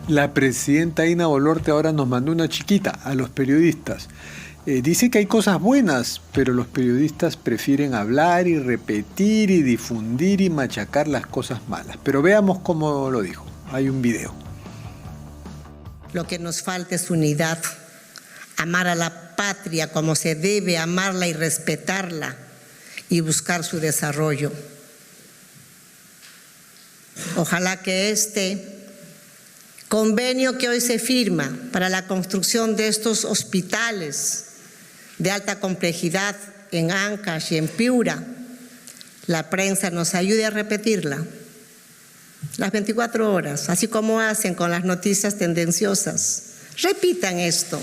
La presidenta Dina Boluarte ahora nos mandó una chiquita a los periodistas. Dice que hay cosas buenas, pero los periodistas prefieren hablar y repetir y difundir y machacar las cosas malas. Pero veamos cómo lo dijo. Hay un video. Lo que nos falta es unidad, amar a la patria como se debe, amarla y respetarla y buscar su desarrollo. Ojalá que este convenio que hoy se firma para la construcción de estos hospitales de alta complejidad en Ancash y en Piura, la prensa nos ayude a repetirla las 24 horas, así como hacen con las noticias tendenciosas. Repitan esto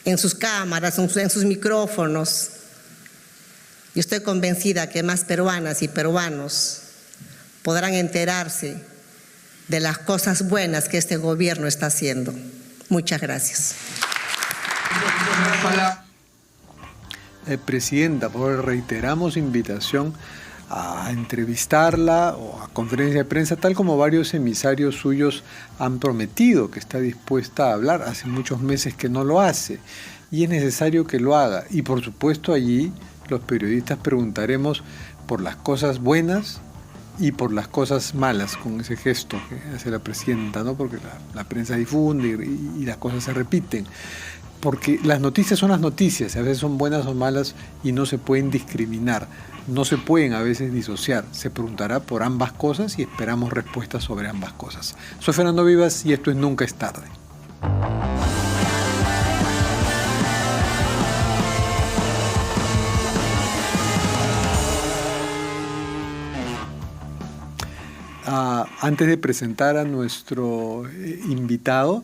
en sus cámaras, en sus micrófonos. Y estoy convencida que más peruanas y peruanos podrán enterarse de las cosas buenas que este gobierno está haciendo. Muchas gracias. Presidenta, pues reiteramos invitación a entrevistarla o a conferencia de prensa, tal como varios emisarios suyos han prometido que está dispuesta a hablar. Hace muchos meses que no lo hace y es necesario que lo haga. Y por supuesto allí los periodistas preguntaremos por las cosas buenas y por las cosas malas, con ese gesto que hace la presidenta, ¿no? Porque la prensa difunde y las cosas se repiten. Porque las noticias son las noticias, a veces son buenas o malas y no se pueden discriminar, no se pueden a veces disociar. Se preguntará por ambas cosas y esperamos respuestas sobre ambas cosas. Soy Fernando Vivas y esto es Nunca es tarde. Antes de presentar a nuestro invitado,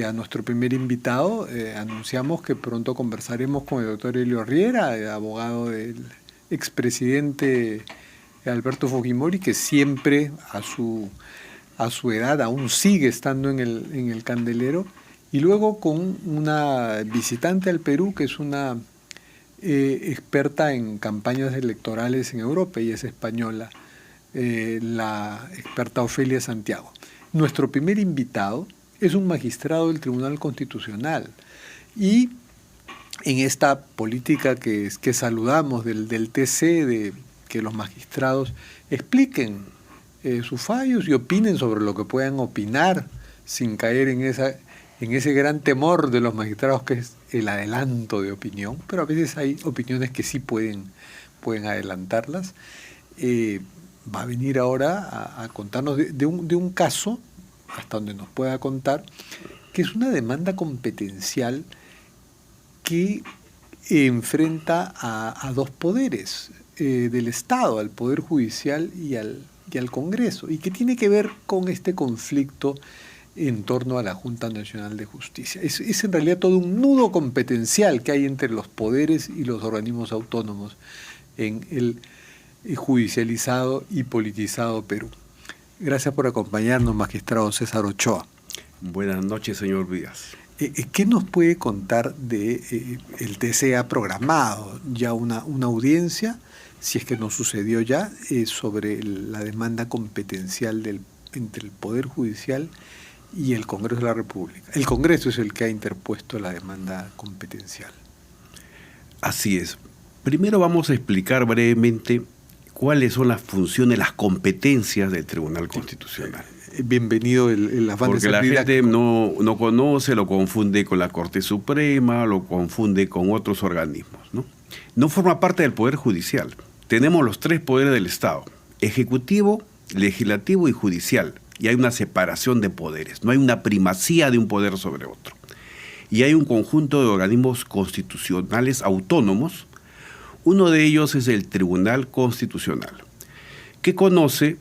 a nuestro primer invitado, anunciamos que pronto conversaremos con el doctor Helio Riera, abogado del expresidente Alberto Fujimori, que siempre a su edad aún sigue estando en el candelero, y luego con una visitante al Perú que es una experta en campañas electorales en Europa, y es española, la experta Ofelia Santiago. Nuestro primer invitado es un magistrado del Tribunal Constitucional y en esta política que saludamos del TC, de que los magistrados expliquen sus fallos y opinen sobre lo que puedan opinar sin caer en ese gran temor de los magistrados que es el adelanto de opinión, pero a veces hay opiniones que sí pueden adelantarlas. Va a venir ahora a contarnos de un caso, hasta donde nos pueda contar, que es una demanda competencial que enfrenta a dos poderes del Estado, al Poder Judicial y al Congreso, y que tiene que ver con este conflicto en torno a la Junta Nacional de Justicia. Es en realidad todo un nudo competencial que hay entre los poderes y los organismos autónomos en el judicializado y politizado Perú. Gracias por acompañarnos, magistrado César Ochoa. Buenas noches, señor Vías. ¿Qué nos puede contar de el TC ha programado ya una audiencia, si es que no sucedió ya, sobre la demanda competencial entre el Poder Judicial y el Congreso de la República? El Congreso es el que ha interpuesto la demanda competencial. Así es. Primero vamos a explicar brevemente cuáles son las funciones, las competencias del Tribunal Constitucional. Bienvenido el afán de ser Porque la didáctico. gente no conoce, lo confunde con la Corte Suprema, lo confunde con otros organismos, ¿no? No forma parte del Poder Judicial. Tenemos los tres poderes del Estado: ejecutivo, legislativo y judicial. Y hay una separación de poderes, no hay una primacía de un poder sobre otro. Y hay un conjunto de organismos constitucionales autónomos. Uno de ellos es el Tribunal Constitucional, que conoce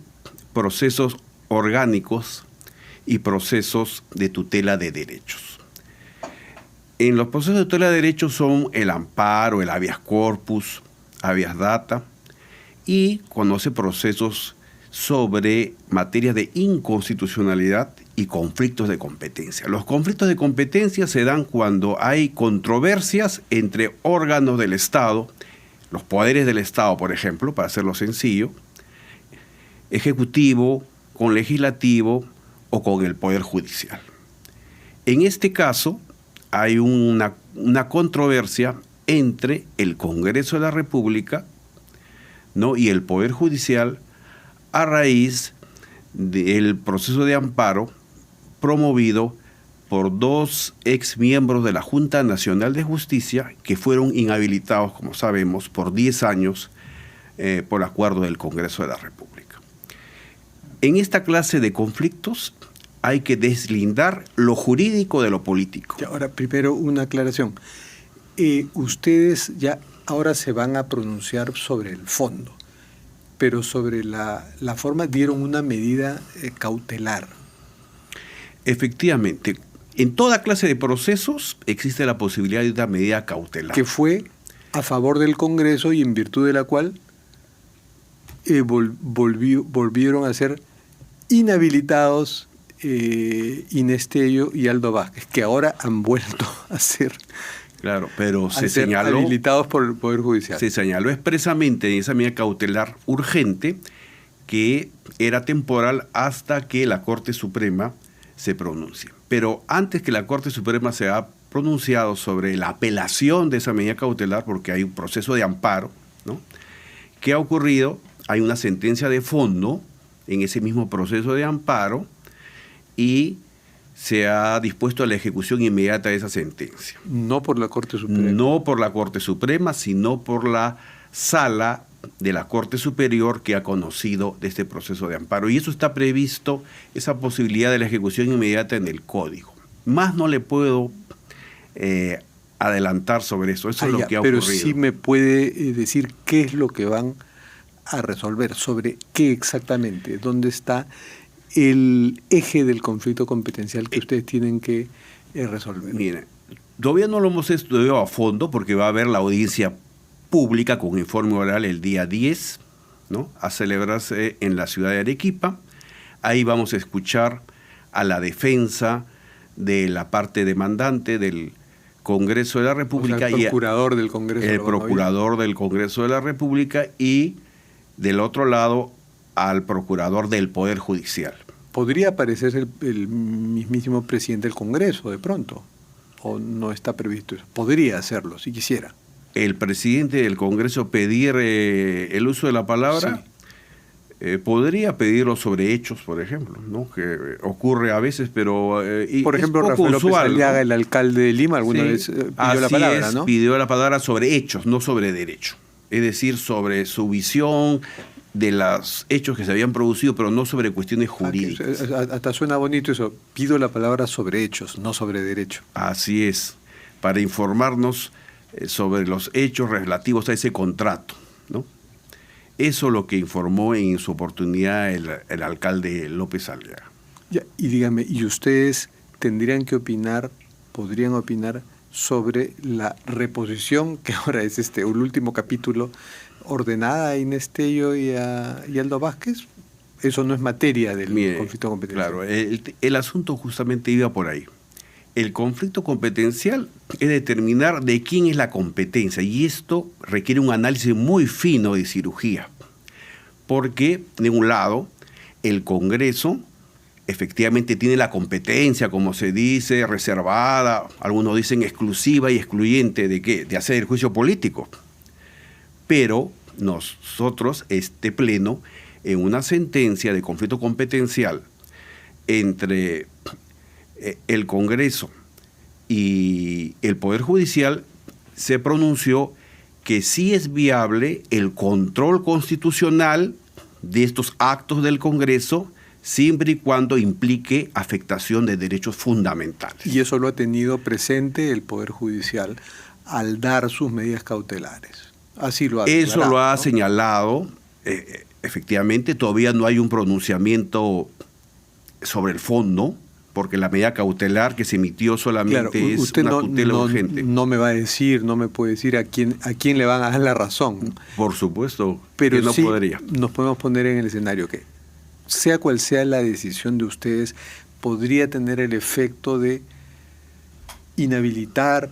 procesos orgánicos y procesos de tutela de derechos. En los procesos de tutela de derechos son el amparo, el habeas corpus, habeas data, y conoce procesos sobre materias de inconstitucionalidad y conflictos de competencia. Los conflictos de competencia se dan cuando hay controversias entre órganos del Estado, los poderes del Estado, por ejemplo, para hacerlo sencillo, ejecutivo con legislativo o con el Poder Judicial. En este caso, hay una controversia entre el Congreso de la República, ¿no?, y el Poder Judicial a raíz del proceso de amparo promovido por 2 exmiembros de la Junta Nacional de Justicia que fueron inhabilitados, como sabemos, por 10 años por acuerdo del Congreso de la República. En esta clase de conflictos hay que deslindar lo jurídico de lo político. Ahora, primero una aclaración. Ustedes ya ahora se van a pronunciar sobre el fondo, pero sobre la forma dieron una medida cautelar. Efectivamente, en toda clase de procesos existe la posibilidad de una medida cautelar. Que fue a favor del Congreso y en virtud de la cual volvieron a ser inhabilitados Inés Tello y Aldo Vázquez, que ahora han vuelto a ser, claro, pero se señaló, habilitados por el Poder Judicial. Se señaló expresamente en esa medida cautelar urgente que era temporal hasta que la Corte Suprema se pronuncie. Pero antes que la Corte Suprema se ha pronunciado sobre la apelación de esa medida cautelar, porque hay un proceso de amparo, ¿no?, ¿qué ha ocurrido? Hay una sentencia de fondo en ese mismo proceso de amparo y se ha dispuesto a la ejecución inmediata de esa sentencia. No por la Corte Suprema. No por la Corte Suprema, sino por la Sala de la Corte Superior que ha conocido de este proceso de amparo. Y eso está previsto, esa posibilidad de la ejecución inmediata en el Código. Más no le puedo adelantar sobre eso. Eso es lo que ha ocurrido. Pero sí me puede decir qué es lo que van a resolver, sobre qué exactamente, dónde está el eje del conflicto competencial que ustedes tienen que resolver. Mire, todavía no lo hemos estudiado a fondo porque va a haber la audiencia pública con informe oral el día 10, ¿no?, a celebrarse en la ciudad de Arequipa. Ahí vamos a escuchar a la defensa de la parte demandante del Congreso de la República. O sea, el procurador del Congreso. El procurador del Congreso de la República y del otro lado al procurador del Poder Judicial. ¿Podría aparecer el mismísimo presidente del Congreso de pronto? ¿O no está previsto eso? Podría hacerlo, si quisiera. El presidente del Congreso pedir el uso de la palabra, sí. Podría pedirlo sobre hechos, por ejemplo, ¿no?, que ocurre a veces, pero por ejemplo, Rafael López Aliaga, ¿no?, el alcalde de Lima, alguna vez pidió la palabra, ¿no? Pidió la palabra sobre hechos, no sobre derecho. Es decir, sobre su visión de los hechos que se habían producido, pero no sobre cuestiones jurídicas. Hasta suena bonito eso, pido la palabra sobre hechos, no sobre derecho. Así es, para informarnos sobre los hechos relativos a ese contrato, ¿no? Eso es lo que informó en su oportunidad el alcalde López Aliaga. Ya, y dígame, ¿y ustedes tendrían que opinar, podrían opinar sobre la reposición, que ahora es el último capítulo, ordenada a Inés Tello y Aldo Vázquez? Eso no es materia del conflicto competencial. Claro, el asunto justamente iba por ahí. El conflicto competencial es determinar de quién es la competencia, y esto requiere un análisis muy fino de cirugía, porque de un lado el Congreso efectivamente tiene la competencia, como se dice, reservada, algunos dicen exclusiva y excluyente de hacer el juicio político. Pero nosotros, este pleno, en una sentencia de conflicto competencial entre el Congreso y el Poder Judicial, se pronunció que sí es viable el control constitucional de estos actos del Congreso, siempre y cuando implique afectación de derechos fundamentales. Y eso lo ha tenido presente el Poder Judicial al dar sus medidas cautelares. Así lo ha Eso lo ha ¿no? señalado. Efectivamente, todavía no hay un pronunciamiento sobre el fondo, porque la medida cautelar que se emitió solamente es una tutela urgente. No me va a decir, no me puede decir a quién le van a dar la razón. Por supuesto, pero que no sí podría. Nos podemos poner en el escenario que, sea cual sea la decisión de ustedes, podría tener el efecto de inhabilitar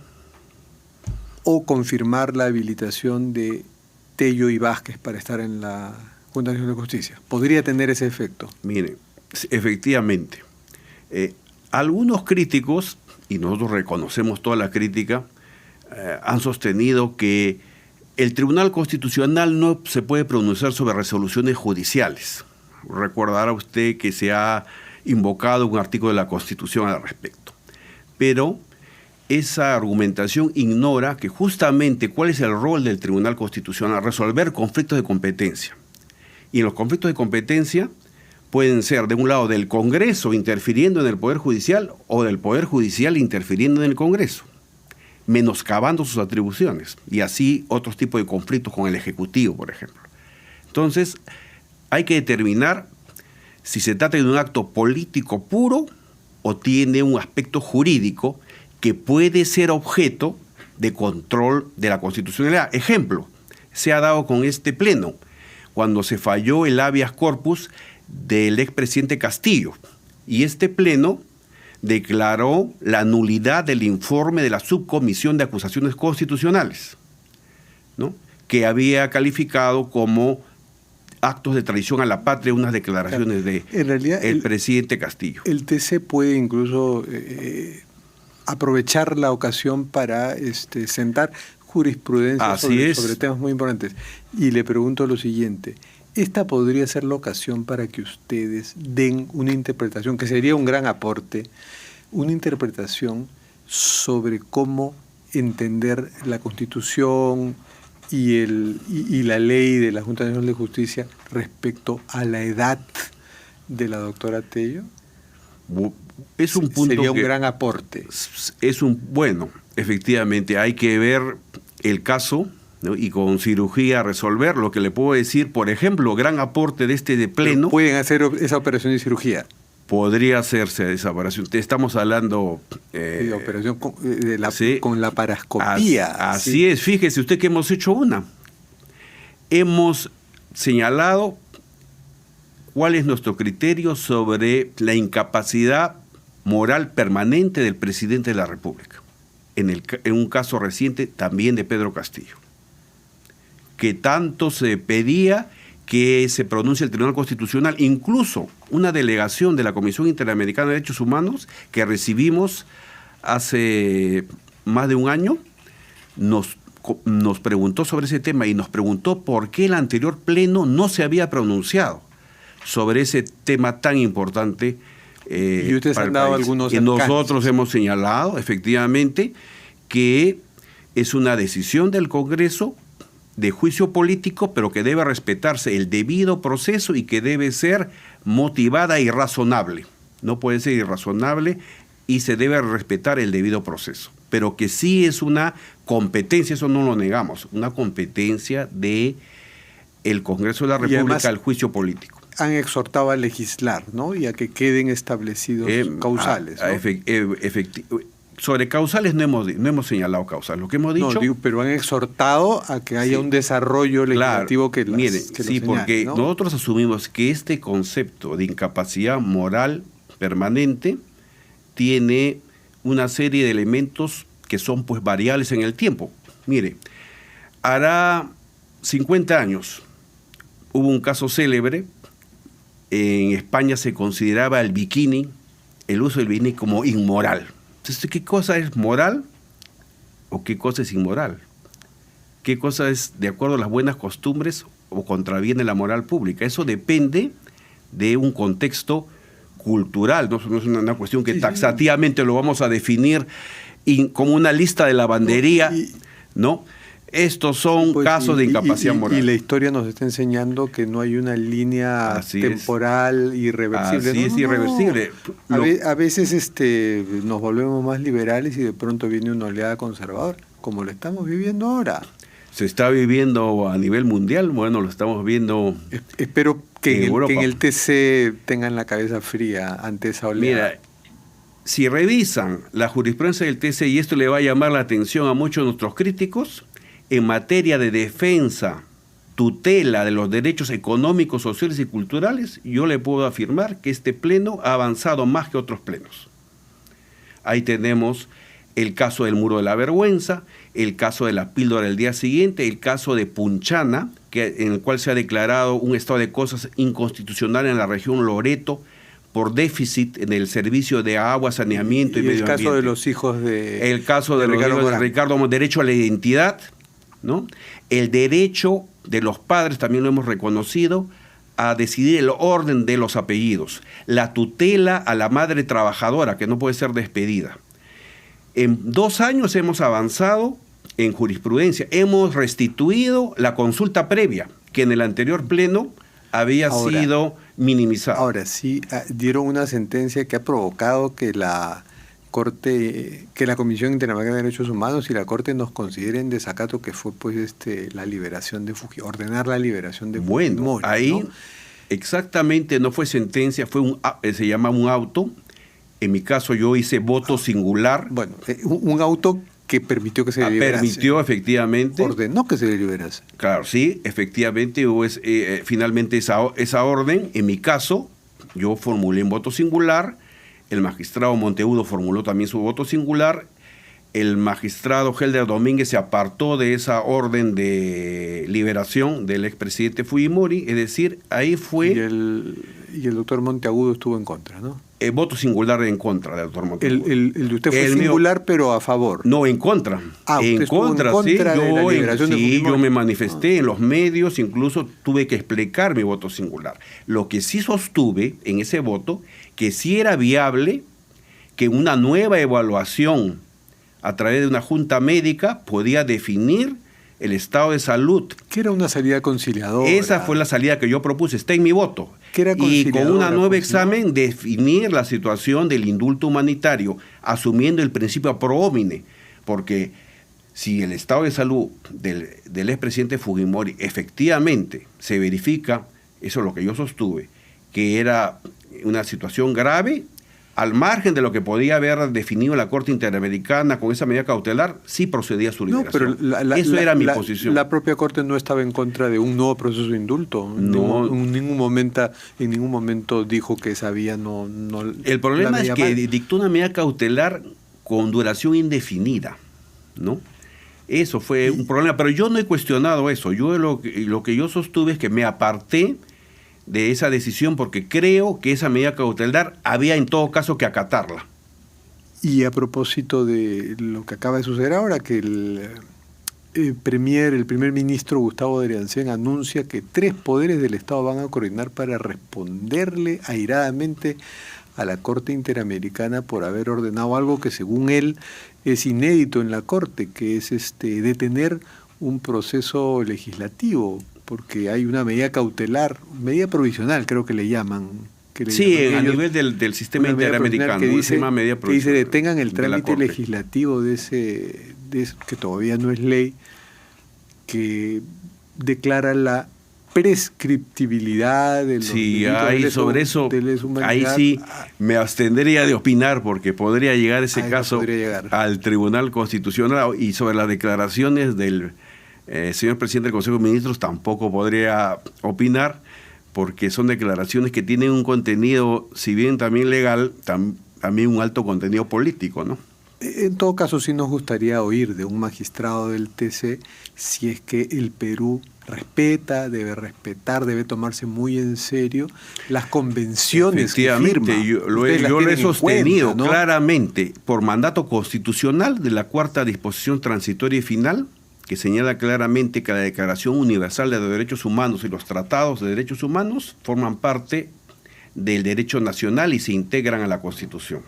o confirmar la habilitación de Tello y Vázquez para estar en la Junta Nacional de Justicia. ¿Podría tener ese efecto? Mire, efectivamente, Algunos críticos, y nosotros reconocemos toda la crítica, han sostenido que el Tribunal Constitucional no se puede pronunciar sobre resoluciones judiciales. Recordará usted que se ha invocado un artículo de la Constitución al respecto. Pero esa argumentación ignora que justamente cuál es el rol del Tribunal Constitucional: resolver conflictos de competencia. Y los conflictos de competencia pueden ser, de un lado, del Congreso interfiriendo en el Poder Judicial o del Poder Judicial interfiriendo en el Congreso, menoscabando sus atribuciones, y así otros tipos de conflictos con el Ejecutivo, por ejemplo. Entonces, hay que determinar si se trata de un acto político puro o tiene un aspecto jurídico que puede ser objeto de control de la constitucionalidad. Ejemplo, se ha dado con este pleno, cuando se falló el habeas corpus del expresidente Castillo, y este pleno declaró la nulidad del informe de la Subcomisión de Acusaciones Constitucionales, ¿no?, que había calificado como actos de traición a la patria unas declaraciones de en realidad, el presidente Castillo. El TC puede incluso aprovechar la ocasión para sentar jurisprudencia sobre temas muy importantes. Y le pregunto lo siguiente: esta podría ser la ocasión para que ustedes den una interpretación, que sería un gran aporte, una interpretación sobre cómo entender la Constitución y la ley de la Junta Nacional de Justicia respecto a la edad de la doctora Tello. Es un punto sería un gran aporte. Bueno, efectivamente, hay que ver el caso, ¿no?, y con cirugía resolver. Lo que le puedo decir, por ejemplo, gran aporte de de pleno. ¿Pueden hacer esa operación de cirugía? Podría hacerse esa operación. Estamos hablando de operación sí, con la parascopía. Así sí. es. Fíjese usted que hemos hecho una. Hemos señalado cuál es nuestro criterio sobre la incapacidad moral permanente del presidente de la República. En un caso reciente también de Pedro Castillo, que tanto se pedía que se pronuncie el Tribunal Constitucional, incluso una delegación de la Comisión Interamericana de Derechos Humanos que recibimos hace más de un año, nos preguntó sobre ese tema y nos preguntó por qué el anterior pleno no se había pronunciado sobre ese tema tan importante. Y ustedes han dado algunos y nosotros hemos señalado, efectivamente, que es una decisión del Congreso de juicio político, pero que debe respetarse el debido proceso y que debe ser motivada y razonable. No puede ser irrazonable y se debe respetar el debido proceso. Pero que sí es una competencia, eso no lo negamos, una competencia de el Congreso de la República al juicio político. Han exhortado a legislar, ¿no?, y a que queden establecidos causales, ¿no? Sobre causales no hemos señalado causales. Lo que hemos dicho... No, pero han exhortado a que haya un desarrollo legislativo, claro, que miren, que sí, señale, porque ¿no? nosotros asumimos que este concepto de incapacidad moral permanente tiene una serie de elementos que son pues variables en el tiempo. Mire, hará 50 años hubo un caso célebre. En España se consideraba el bikini, el uso del bikini, como inmoral. Entonces, ¿qué cosa es moral o qué cosa es inmoral? ¿Qué cosa es de acuerdo a las buenas costumbres o contraviene la moral pública? Eso depende de un contexto cultural, no es una cuestión que taxativamente lo vamos a definir como una lista de lavandería, ¿no? Estos son casos de incapacidad moral. Y la historia nos está enseñando que no hay una línea temporal irreversible. Así es, irreversible. A veces nos volvemos más liberales y de pronto viene una oleada conservadora, como lo estamos viviendo ahora. Se está viviendo a nivel mundial, bueno, lo estamos viendo. Espero que en el TC tengan la cabeza fría ante esa oleada. Mira, si revisan la jurisprudencia del TC, y esto le va a llamar la atención a muchos de nuestros críticos, en materia de defensa, tutela de los derechos económicos, sociales y culturales, yo le puedo afirmar que este pleno ha avanzado más que otros plenos. Ahí tenemos el caso del Muro de la Vergüenza, el caso de la píldora del día siguiente, el caso de Punchana, en el cual se ha declarado un estado de cosas inconstitucional en la región Loreto por déficit en el servicio de agua, saneamiento y medio ambiente. El caso de los hijos de... El caso de Ricardo Morán, derecho a la identidad, ¿no? El derecho de los padres, también lo hemos reconocido, a decidir el orden de los apellidos. La tutela a la madre trabajadora, que no puede ser despedida. En 2 años hemos avanzado en jurisprudencia. Hemos restituido la consulta previa, que en el anterior pleno había sido minimizada. Ahora sí, dieron una sentencia que ha provocado que la Corte, que la Comisión Interamericana de Derechos Humanos y la Corte nos consideren desacato, que fue pues la liberación de Fujimori, ordenar la liberación de Fujimori. Bueno, ahí ¿no? Exactamente no fue sentencia, fue se llama un auto. En mi caso yo hice voto singular. Bueno, un auto que permitió que se liberase. Permitió, efectivamente. Ordenó que se liberase. Claro, sí, efectivamente hubo finalmente esa orden. En mi caso, yo formulé un voto singular. El magistrado Monteagudo formuló también su voto singular. El magistrado Helder Domínguez se apartó de esa orden de liberación del expresidente Fujimori. Es decir, ahí fue... Y el doctor Monteagudo estuvo en contra, ¿no? Voto singular en contra del doctor Monteagudo. El de usted fue singular, pero a favor. No, en contra. En contra, sí. Yo me manifesté en los medios, incluso tuve que explicar mi voto singular. Lo que sí sostuve en ese voto, que sí era viable que una nueva evaluación a través de una junta médica podía definir el estado de salud. Que era una salida conciliadora. Esa fue la salida que yo propuse, está en mi voto. Y con un nuevo examen definir la situación del indulto humanitario, asumiendo el principio pro homine, porque si el estado de salud del expresidente Fujimori efectivamente se verifica, eso es lo que yo sostuve, que era una situación grave, al margen de lo que podía haber definido la Corte Interamericana con esa medida cautelar, sí procedía a su liberación. No, pero eso era mi posición. La propia Corte no estaba en contra de un nuevo proceso de indulto. No. En ningún momento dijo que esa vía no el problema es que dictó una medida cautelar con duración indefinida, ¿no? Eso fue un problema, pero yo no he cuestionado eso. Yo lo que yo sostuve es que me aparté de esa decisión porque creo que esa medida cautelar había en todo caso que acatarla. Y a propósito de lo que acaba de suceder ahora, que el primer ministro Gustavo Deriancén anuncia que 3 poderes del Estado van a coordinar para responderle airadamente a la Corte Interamericana por haber ordenado algo que según él es inédito en la Corte, que es detener un proceso legislativo, porque hay una medida cautelar, medida provisional creo que le llaman. A nivel del sistema interamericano, que dice detengan el trámite legislativo de ese, que todavía no es ley, que declara la prescriptibilidad de los ahí sí me abstendría de opinar porque podría llegar ese caso al Tribunal Constitucional, y sobre las declaraciones del señor presidente del Consejo de Ministros tampoco podría opinar porque son declaraciones que tienen un contenido, si bien también legal, también un alto contenido político, ¿no? En todo caso, sí nos gustaría oír de un magistrado del TC si es que el Perú debe respetar, debe tomarse muy en serio las convenciones que firma. Yo lo he sostenido claramente por mandato constitucional de la 4ª disposición transitoria y final, que señala claramente que la Declaración Universal de los Derechos Humanos y los tratados de derechos humanos forman parte del derecho nacional y se integran a la Constitución.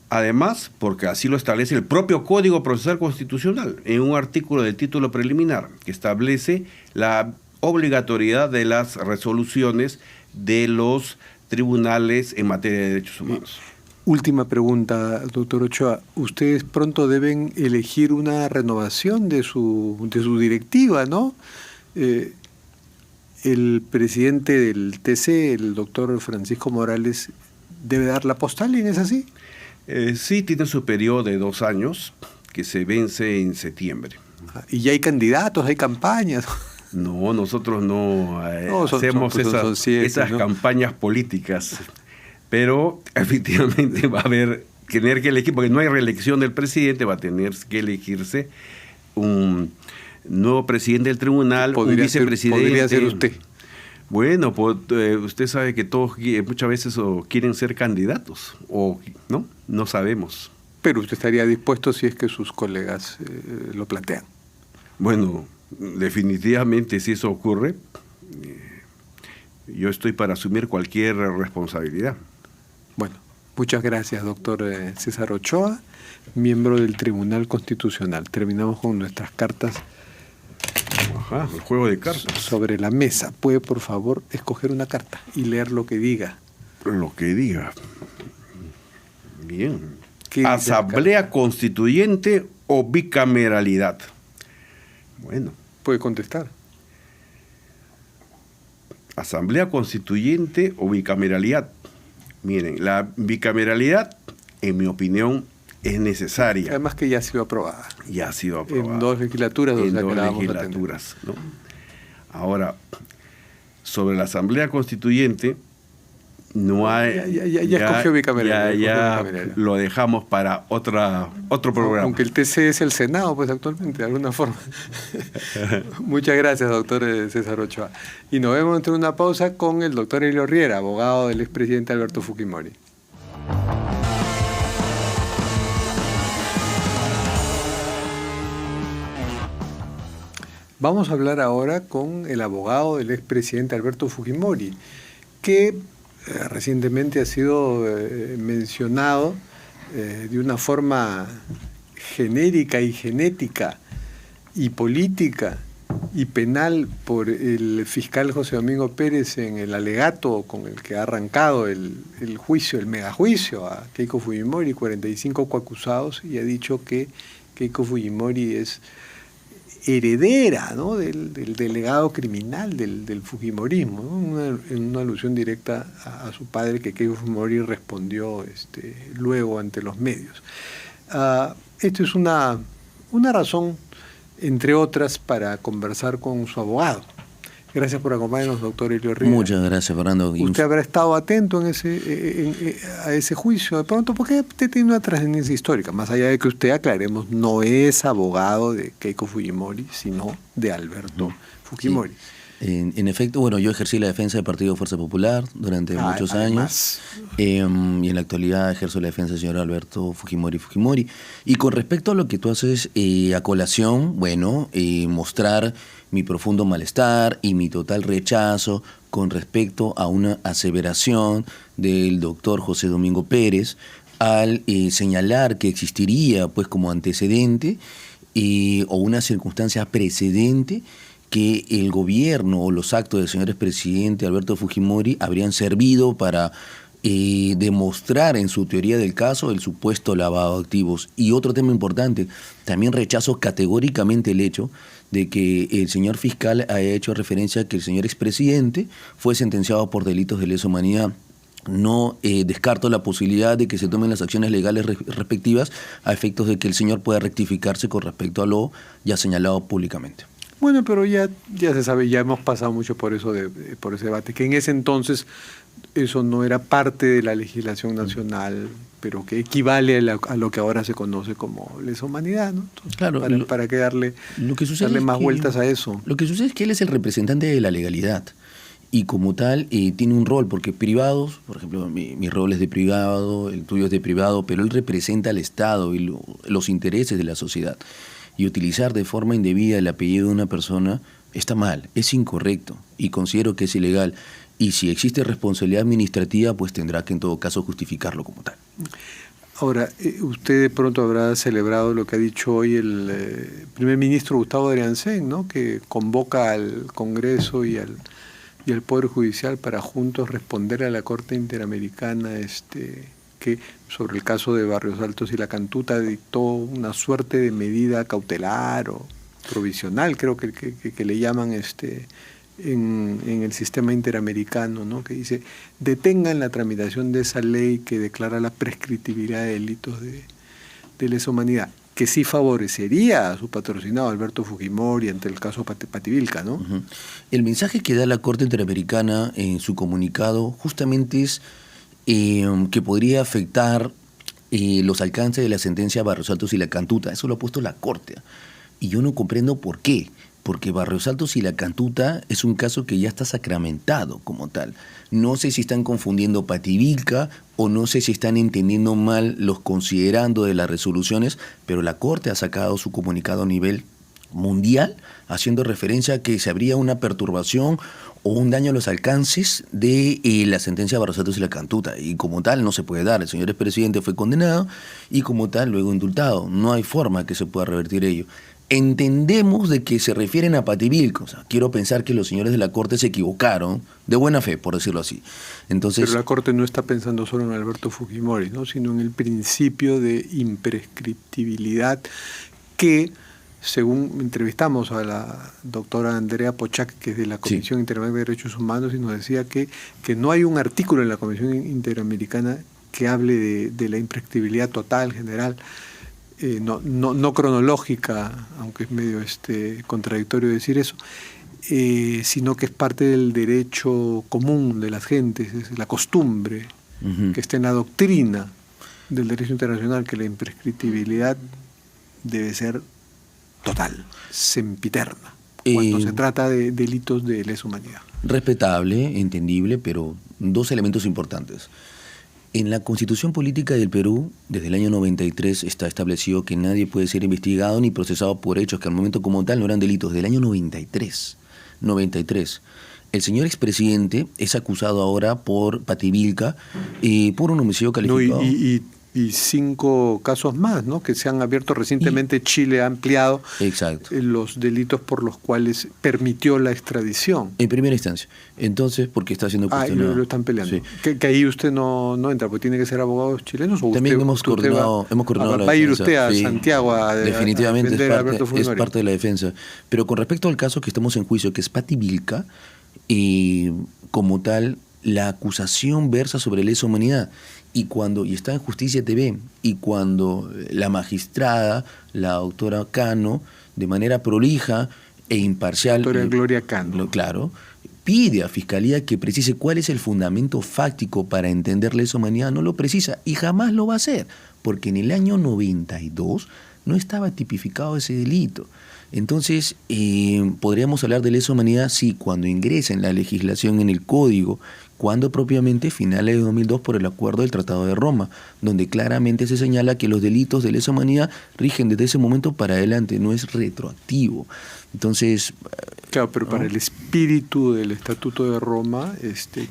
Además, porque así lo establece el propio Código Procesal Constitucional, en un artículo del título preliminar, que establece la obligatoriedad de las resoluciones de los tribunales en materia de derechos humanos. Última pregunta, doctor Ochoa. Ustedes pronto deben elegir una renovación de su directiva, ¿no? El presidente del TC, el doctor Francisco Morales, debe dar la postal, ¿y es así? Sí, tiene su periodo de 2 años, que se vence en septiembre. ¿Y ya hay candidatos, hay campañas? No, nosotros no hacemos esas campañas políticas. Pero efectivamente va a tener que elegir, porque no hay reelección del presidente, va a tener que elegirse un nuevo presidente del tribunal, un vicepresidente. ¿Podría ser usted? Bueno, pues, usted sabe que todos muchas veces o quieren ser candidatos o no, no sabemos. Pero usted estaría dispuesto si es que sus colegas lo plantean. Bueno, definitivamente si eso ocurre, yo estoy para asumir cualquier responsabilidad. Bueno, muchas gracias, doctor César Ochoa, miembro del Tribunal Constitucional. Terminamos con nuestras cartas. Ajá, el juego de cartas. Sobre la mesa. ¿Puede, por favor, escoger una carta y leer lo que diga? Lo que diga. Bien. ¿Qué dice ¿Asamblea Constituyente o bicameralidad? Bueno. Puede contestar. Asamblea Constituyente o bicameralidad. Miren, la bicameralidad, en mi opinión, es necesaria. Además que ya ha sido aprobada. Ya ha sido aprobada. En 2 legislaturas. En o sea, 2 que la vamos a legislaturas, ¿no? Ahora, sobre la Asamblea Constituyente, no hay... Ya escogió bicameral. Ya lo dejamos para otro programa. Aunque el TC es el Senado, pues actualmente, de alguna forma. Muchas gracias, doctor César Ochoa. Y nos vemos entre una pausa con el doctor Elio Riera, abogado del expresidente Alberto Fujimori. Vamos a hablar ahora con el abogado del expresidente Alberto Fujimori, que recientemente ha sido mencionado de una forma genérica y genética y política y penal por el fiscal José Domingo Pérez en el alegato con el que ha arrancado el juicio, el megajuicio a Keiko Fujimori, 45 coacusados, y ha dicho que Keiko Fujimori es heredera, ¿no?, del delegado criminal del Fujimorismo, ¿no? En una alusión directa a su padre, que Keiko Fujimori respondió luego ante los medios. Esto es una razón, entre otras, para conversar con su abogado. Gracias por acompañarnos, doctor Elio Riera. Muchas gracias, Fernando. ¿Usted habrá estado atento a ese juicio de pronto? Porque usted tiene una trascendencia histórica. Más allá de que usted, aclaremos, no es abogado de Keiko Fujimori, sino de Alberto Fujimori. Sí. En efecto, bueno, yo ejercí la defensa del Partido Fuerza Popular durante muchos años, y en la actualidad ejerzo la defensa del señor Alberto Fujimori. Y con respecto a lo que tú haces a colación, bueno, mostrar mi profundo malestar y mi total rechazo con respecto a una aseveración del doctor José Domingo Pérez al señalar que existiría, pues, como antecedente o una circunstancia precedente que el gobierno o los actos del señor expresidente Alberto Fujimori habrían servido para demostrar en su teoría del caso el supuesto lavado de activos. Y otro tema importante, también rechazo categóricamente el hecho de que el señor fiscal haya hecho referencia a que el señor expresidente fue sentenciado por delitos de lesa humanidad. No descarto la posibilidad de que se tomen las acciones legales respectivas a efectos de que el señor pueda rectificarse con respecto a lo ya señalado públicamente. Bueno, pero ya se sabe, ya hemos pasado mucho por eso, por ese debate, que en ese entonces eso no era parte de la legislación nacional, pero que equivale a lo que ahora se conoce como lesa humanidad, ¿no? Entonces, claro, para que darle más vueltas a eso. Lo que sucede es que él es el representante de la legalidad y como tal tiene un rol, porque privados, por ejemplo, mi rol es de privado, el tuyo es de privado, pero él representa al Estado y los intereses de la sociedad. Y utilizar de forma indebida el apellido de una persona está mal, es incorrecto y considero que es ilegal. Y si existe responsabilidad administrativa, pues tendrá que en todo caso justificarlo como tal. Ahora, usted de pronto habrá celebrado lo que ha dicho hoy el primer ministro Gustavo Adriancén, ¿no?, que convoca al Congreso y al Poder Judicial para juntos responder a la Corte Interamericana que sobre el caso de Barrios Altos y La Cantuta dictó una suerte de medida cautelar o provisional, creo que le llaman en el sistema interamericano, ¿no?, que dice: detengan la tramitación de esa ley que declara la prescriptibilidad de delitos de lesa humanidad, que sí favorecería a su patrocinado Alberto Fujimori ante el caso Pativilca, ¿no? Uh-huh. El mensaje que da la Corte Interamericana en su comunicado justamente es que podría afectar los alcances de la sentencia Barrios Altos y La Cantuta. Eso lo ha puesto la Corte. Y yo no comprendo por qué. porque Barrios Altos y La Cantuta es un caso que ya está sacramentado como tal. No sé si están confundiendo Pativilca o no sé si están entendiendo mal los considerando de las resoluciones, pero la Corte ha sacado su comunicado a nivel mundial haciendo referencia a que se habría una perturbación o un daño a los alcances de la sentencia de Barrios Altos y La Cantuta, y como tal no se puede dar. El señor expresidente fue condenado y como tal luego indultado. No hay forma que se pueda revertir ello. Entendemos de que se refieren a Pativilca. O sea, quiero pensar que los señores de la Corte se equivocaron, de buena fe, por decirlo así. Entonces, pero la Corte no está pensando solo en Alberto Fujimori, ¿no? Sino en el principio de imprescriptibilidad que, según entrevistamos a la doctora Andrea Pochac, que es de la Comisión Interamericana de Derechos Humanos, y nos decía que no hay un artículo en la Comisión Interamericana que hable de la imprescriptibilidad total, general, no cronológica, aunque es medio contradictorio decir eso, sino que es parte del derecho común de las gentes, es la costumbre, que está en la doctrina del derecho internacional, que la imprescriptibilidad debe ser total, sempiterna, cuando se trata de delitos de lesa humanidad. Respetable, entendible, pero dos elementos importantes. En la Constitución Política del Perú, desde el año 93, está establecido que nadie puede ser investigado ni procesado por hechos que al momento como tal no eran delitos. Del año 93. El señor expresidente es acusado ahora por Pativilca por un homicidio calificado. Y 5 casos más, ¿no? Que se han abierto recientemente. Chile ha ampliado los delitos por los cuales permitió la extradición. En primera instancia. Entonces, porque está siendo cuestionado. Y lo están peleando. Sí. Que ahí usted no entra, porque tiene que ser abogados chilenos. ¿O también hemos coordinado la defensa. ¿Va a ir usted a Santiago a definitivamente defender a Alberto Fujimori? Es parte de la defensa. Pero con respecto al caso que estamos en juicio, que es Pativilca, como tal, la acusación versa sobre lesa humanidad. Y está en Justicia TV, y cuando la magistrada, la doctora Cano, de manera prolija e imparcial, doctora Gloria Cano, claro, pide a Fiscalía que precise cuál es el fundamento fáctico para entender lesa humanidad, no lo precisa y jamás lo va a hacer, porque en el año 92 no estaba tipificado ese delito. Entonces, podríamos hablar de lesa humanidad, sí, cuando ingresa en la legislación, en el Código, cuando propiamente finales de 2002 por el Acuerdo del Tratado de Roma, donde claramente se señala que los delitos de lesa humanidad rigen desde ese momento para adelante, no es retroactivo. Entonces... Claro, pero para el espíritu del Estatuto de Roma,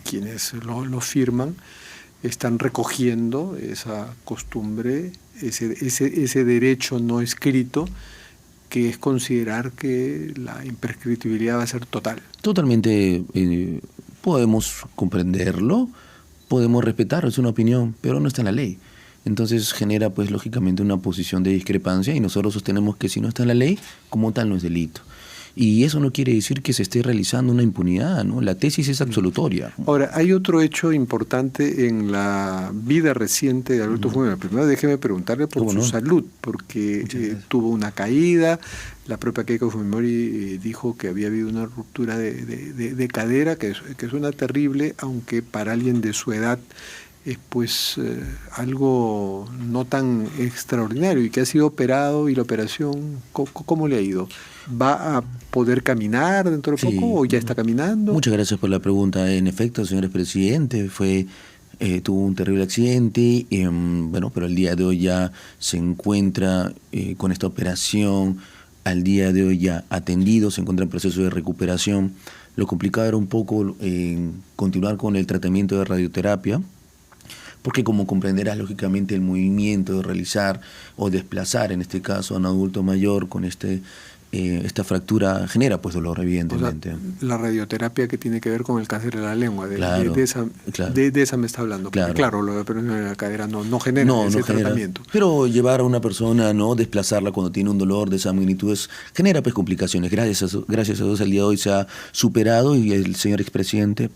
quienes lo firman están recogiendo esa costumbre, ese derecho no escrito, que es considerar que la imprescriptibilidad va a ser total. Totalmente podemos comprenderlo, podemos respetarlo, es una opinión, pero no está en la ley. Entonces genera, pues, lógicamente una posición de discrepancia y nosotros sostenemos que si no está en la ley, como tal no es delito. Y eso no quiere decir que se esté realizando una impunidad, ¿no? La tesis es absolutoria. Ahora, hay otro hecho importante en la vida reciente de Alberto Fujimori. Primero déjeme preguntarle por su salud, porque tuvo una caída. La propia Keiko Fujimori dijo que había habido una ruptura de cadera, que suena terrible, aunque para alguien de su edad es pues algo no tan extraordinario, y que ha sido operado. ¿Y la operación cómo le ha ido? ¿Va a poder caminar dentro de poco o ya está caminando? Muchas gracias por la pregunta. En efecto, el señor expresidente tuvo un terrible accidente, pero el día de hoy ya se encuentra con esta operación, al día de hoy ya atendido, se encuentra en proceso de recuperación. Lo complicado era un poco continuar con el tratamiento de radioterapia, porque como comprenderás, lógicamente el movimiento de realizar o desplazar, en este caso, a un adulto mayor con esta fractura genera pues dolor, evidentemente. O sea, la radioterapia que tiene que ver con el cáncer de la lengua, de esa me está hablando. Claro, lo de operación de la cadera no genera ese tratamiento. Pero llevar a una persona, desplazarla cuando tiene un dolor de esa magnitud genera pues complicaciones. Gracias a Dios el día de hoy se ha superado y el señor expresidente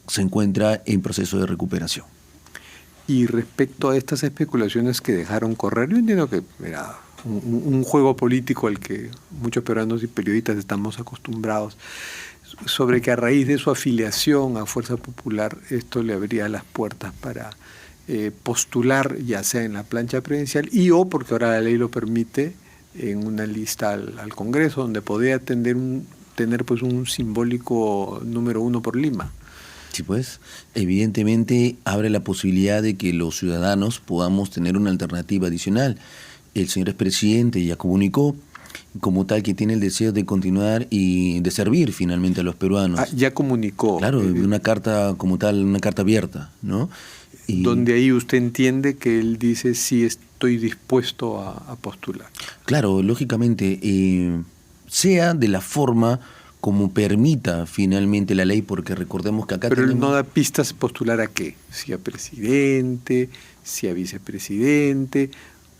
se encuentra en proceso de recuperación. Y respecto a estas especulaciones que dejaron correr, yo entiendo que era un juego político al que muchos peruanos y periodistas estamos acostumbrados, sobre que a raíz de su afiliación a Fuerza Popular esto le abría las puertas para postular, ya sea en la plancha presidencial o porque ahora la ley lo permite, en una lista al Congreso, donde podía tener pues un simbólico número 1 por Lima. Sí, pues, evidentemente abre la posibilidad de que los ciudadanos podamos tener una alternativa adicional. El señor expresidente ya comunicó como tal que tiene el deseo de continuar y de servir finalmente a los peruanos. Ya comunicó. Claro, una carta como tal, una carta abierta, ¿no? Y donde ahí usted entiende que él dice sí estoy dispuesto a postular. Claro, lógicamente, sea de la forma como permita finalmente la ley, porque recordemos que acá Pero tenemos... él no da pistas postular a qué, si a presidente, si a vicepresidente,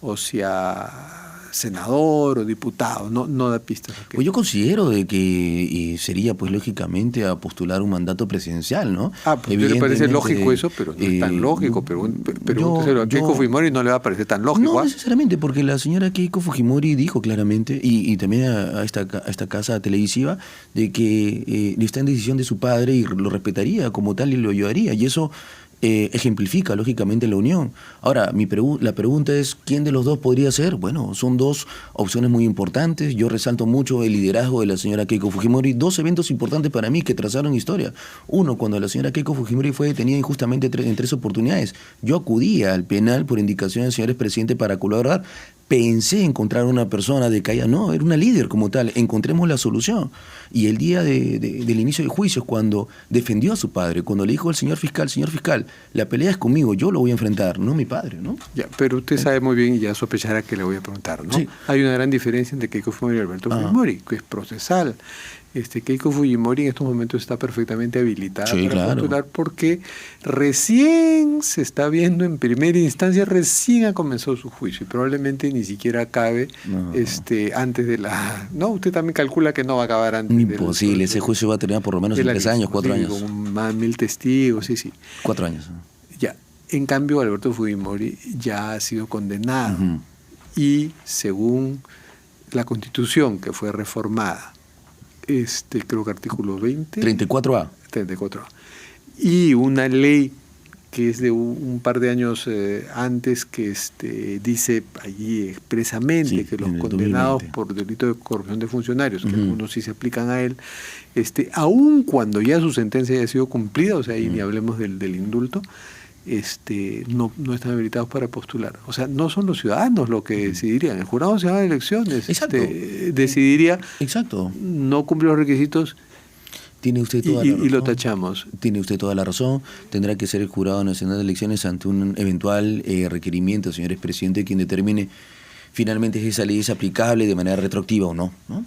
o si a senador o diputado, no da pistas a qué. Pues yo considero de que sería pues lógicamente a postular un mandato presidencial, ¿no? Pues a usted le parece lógico eso, pero no es tan lógico, pero a Keiko Fujimori no le va a parecer tan lógico. No necesariamente, porque la señora Keiko Fujimori dijo claramente, y también a esta casa televisiva, de que está en decisión de su padre y lo respetaría como tal y lo ayudaría, y eso ejemplifica lógicamente la unión. Ahora, la pregunta es, ¿quién de los dos podría ser? Bueno, son dos opciones muy importantes. Yo resalto mucho el liderazgo de la señora Keiko Fujimori. Dos eventos importantes para mí que trazaron historia. Uno, cuando la señora Keiko Fujimori fue detenida injustamente en 3 oportunidades. Yo acudía al penal por indicación del señor expresidente para colaborar. Pensé encontrar una persona de calle, no, era una líder como tal, encontremos la solución. Y el día del inicio de juicios, cuando defendió a su padre, cuando le dijo al señor fiscal, la pelea es conmigo, yo lo voy a enfrentar, no mi padre, ¿no? Ya, pero usted sabe muy bien, y ya sospechará que le voy a preguntar, ¿no? Sí. Hay una gran diferencia entre Keiko Fujimori y Alberto Fujimori, que es procesal. Keiko Fujimori en estos momentos está perfectamente habilitada para postular porque recién se está viendo en primera instancia, recién ha comenzado su juicio y probablemente ni siquiera acabe antes de la... No, usted también calcula que no va a acabar antes. Imposible, ese juicio va a tener por lo menos 3 años, 4 años. Con más 1000 testigos, sí. 4 años. Ya, en cambio Alberto Fujimori ya ha sido condenado y según la Constitución que fue reformada, creo que artículo 20. 34A. Y una ley que es de un par de años antes que dice allí expresamente que los condenados 2020 por delito de corrupción de funcionarios, que algunos sí se aplican a él, aun cuando ya su sentencia haya sido cumplida, o sea, ahí ni hablemos del indulto, no están habilitados para postular. O sea, no son los ciudadanos los que decidirían. El Jurado Nacional de Elecciones decidiría. Exacto. No cumple los requisitos. Tiene usted toda la razón. Y lo tachamos. Tiene usted toda la razón. Tendrá que ser el Jurado Nacional de Elecciones ante un eventual requerimiento, señor expresidente, quien determine finalmente si esa ley es aplicable de manera retroactiva o no, ¿no?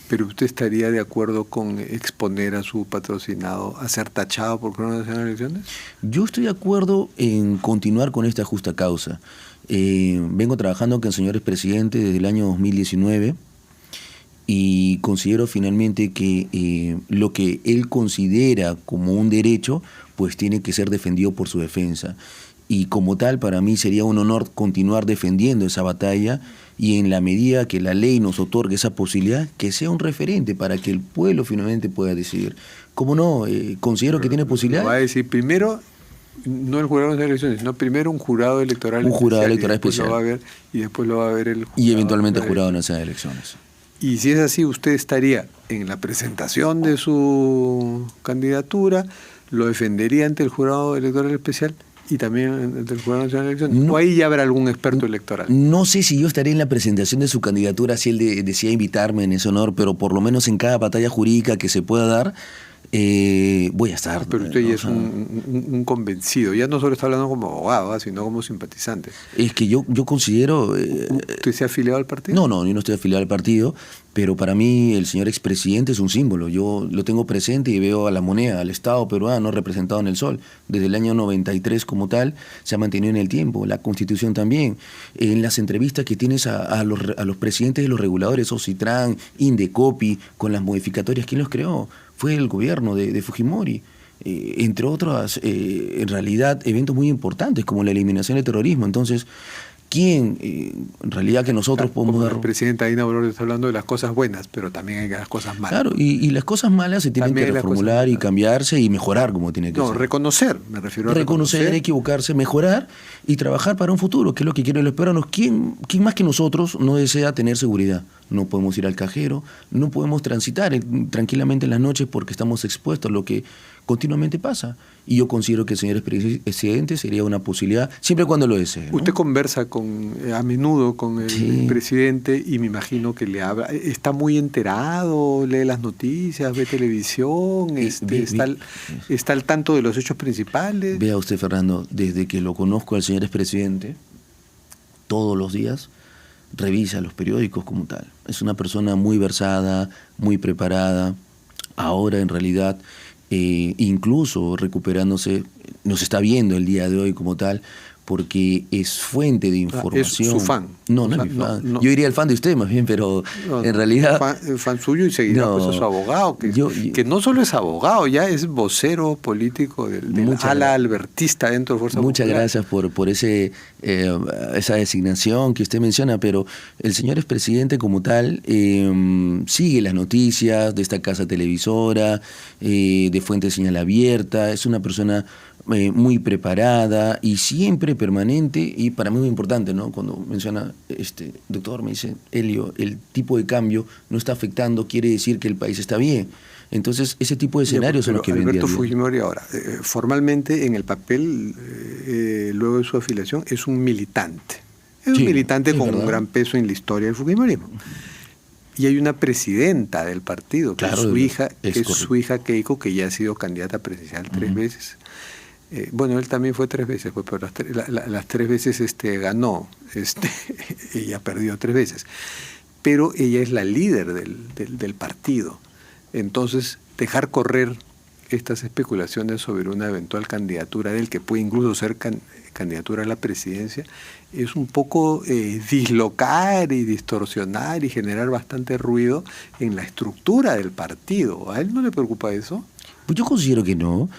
¿Pero usted estaría de acuerdo con exponer a su patrocinado a ser tachado por Jurado Nacional de Elecciones? Yo estoy de acuerdo en continuar con esta justa causa. Vengo trabajando con el señor expresidente desde el año 2019 y considero finalmente que lo que él considera como un derecho, pues tiene que ser defendido por su defensa. Y como tal, para mí sería un honor continuar defendiendo esa batalla y en la medida que la ley nos otorgue esa posibilidad, que sea un referente para que el pueblo finalmente pueda decidir. ¿Cómo no? Considero que tiene posibilidad. Va a decir primero, no el jurado de elecciones, sino primero un jurado electoral especial. Un jurado electoral especial. Y después lo va a ver el jurado. Y eventualmente el jurado nacional de elecciones. Y si es así, usted estaría en la presentación de su candidatura, lo defendería ante el jurado electoral especial y también del Jurado Nacional de Elecciones. ¿O ahí ya habrá algún experto electoral? No sé si yo estaré en la presentación de su candidatura, si él decía invitarme en ese honor, pero por lo menos en cada batalla jurídica que se pueda dar, voy a estar. Pero usted ya es un convencido, ya no solo está hablando como abogado, sino como simpatizante. Es que yo considero... ¿Usted se ha afiliado al partido? No, yo no estoy afiliado al partido, pero para mí el señor expresidente es un símbolo. Yo lo tengo presente y veo a la moneda, al Estado peruano representado en el sol. Desde el año 93 como tal, se ha mantenido en el tiempo. La Constitución también. En las entrevistas que tienes a los presidentes de los reguladores, Ocitran, Indecopi, con las modificatorias, ¿quién los creó? Fue el gobierno de Fujimori. Entre otras, en realidad, eventos muy importantes como la eliminación del terrorismo. Entonces, ¿quién en realidad que nosotros podemos dar? El presidente Dina Boluarte está hablando de las cosas buenas, pero también hay las cosas malas. Claro, y las cosas malas se tienen que reformular y cambiarse y mejorar como tiene que ser. Reconocer, me refiero a reconocer, equivocarse, mejorar y trabajar para un futuro, que es lo que quieren los peruanos. ¿Quién más que nosotros no desea tener seguridad? No podemos ir al cajero, no podemos transitar tranquilamente en las noches porque estamos expuestos a lo que continuamente pasa. Y yo considero que el señor presidente sería una posibilidad, siempre y cuando lo desee, ¿no? Usted conversa a menudo con el presidente y me imagino que le habla. ¿Está muy enterado? ¿Lee las noticias? ¿Ve televisión? ¿Está al tanto de los hechos principales? Vea usted, Fernando, desde que lo conozco al señor expresidente, todos los días revisa los periódicos como tal. Es una persona muy versada, muy preparada. Ahora, en realidad, incluso recuperándose, nos está viendo el día de hoy como tal, porque es fuente de información. ¿Es su fan? No es mi fan. Yo diría el fan de usted más bien, pero en realidad... Fan suyo y seguirá pues a su abogado, que no solo es abogado, ya es vocero político del ala albertista dentro de Fuerza Popular. Muchas gracias por esa designación que usted menciona, pero el señor expresidente como tal sigue las noticias de esta casa televisora, de fuente de señal abierta, es una persona muy preparada y siempre permanente, y para mí es muy importante, ¿no? Cuando menciona, doctor, me dice, Elio, el tipo de cambio no está afectando, quiere decir que el país está bien. Entonces, ese tipo de escenarios son los que Alberto Fujimori ahora, formalmente en el papel, luego de su afiliación, es un militante. Es un militante con un gran peso en la historia del fujimorismo. Y hay una presidenta del partido, que es su hija Keiko, que ya ha sido candidata presidencial 3 veces. Bueno, él también fue 3 veces, pues, pero las 3 veces ganó, ella perdió 3 veces. Pero ella es la líder del partido. Entonces, dejar correr estas especulaciones sobre una eventual candidatura de él, que puede incluso ser candidatura a la presidencia, es un poco dislocar y distorsionar y generar bastante ruido en la estructura del partido. ¿A él no le preocupa eso? Pues yo considero que no.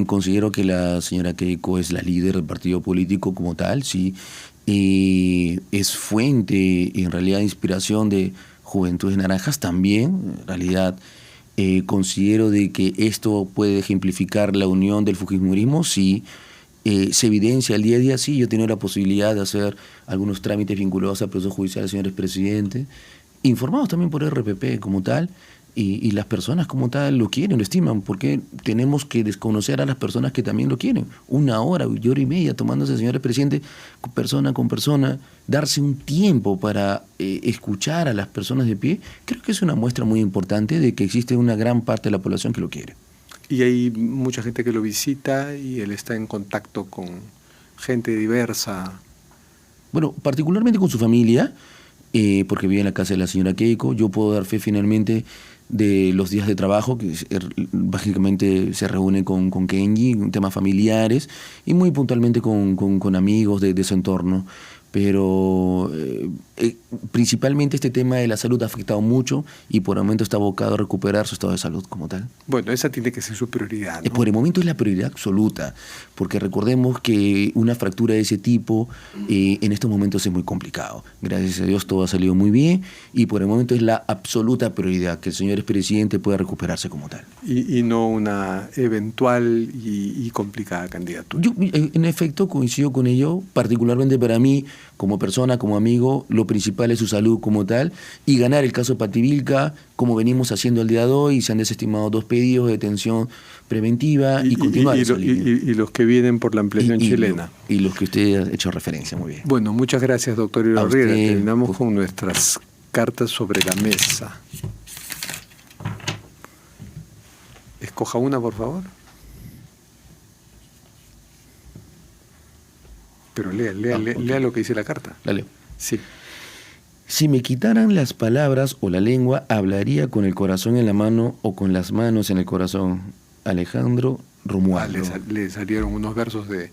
Considero que la señora Keiko es la líder del partido político como tal, sí. Es fuente, en realidad, de inspiración de Juventudes Naranjas también. En realidad, considero de que esto puede ejemplificar la unión del fujimorismo, sí. Se evidencia el día a día, sí. Yo he tenido la posibilidad de hacer algunos trámites vinculados al proceso judicial del señor expresidente, informados también por RPP como tal. Y las personas como tal lo quieren, lo estiman, porque tenemos que desconocer a las personas que también lo quieren. 1 hora y hora y media tomándose el señor presidente persona con persona, darse un tiempo para escuchar a las personas de pie, creo que es una muestra muy importante de que existe una gran parte de la población que lo quiere. Y hay mucha gente que lo visita y él está en contacto con gente diversa. Bueno, particularmente con su familia, porque vive en la casa de la señora Keiko. Yo puedo dar fe finalmente de los días de trabajo, que básicamente se reúne con Kenji, temas familiares, y muy puntualmente con amigos de su entorno. Pero principalmente este tema de la salud ha afectado mucho y por el momento está abocado a recuperar su estado de salud como tal. Bueno, esa tiene que ser su prioridad, ¿no? Por el momento es la prioridad absoluta, porque recordemos que una fractura de ese tipo en estos momentos es muy complicado. Gracias a Dios todo ha salido muy bien y por el momento es la absoluta prioridad, que el señor expresidente pueda recuperarse como tal. Y no una eventual y complicada candidatura. Yo, en efecto, coincido con ello, particularmente para mí, como persona, como amigo, lo principal es su salud como tal, y ganar el caso Pativilca, como venimos haciendo el día de hoy. Se han desestimado 2 pedidos de detención preventiva y continuar y los que vienen por la ampliación chilena. Y los que usted ha hecho referencia, muy bien. Bueno, muchas gracias, doctor Elio Riera. Terminamos con nuestras cartas sobre la mesa. Escoja una, por favor. Pero lea lo que dice la carta. La leo. Sí. Si me quitaran las palabras o la lengua, hablaría con el corazón en la mano o con las manos en el corazón. Alejandro Romualdo. Le salieron unos versos del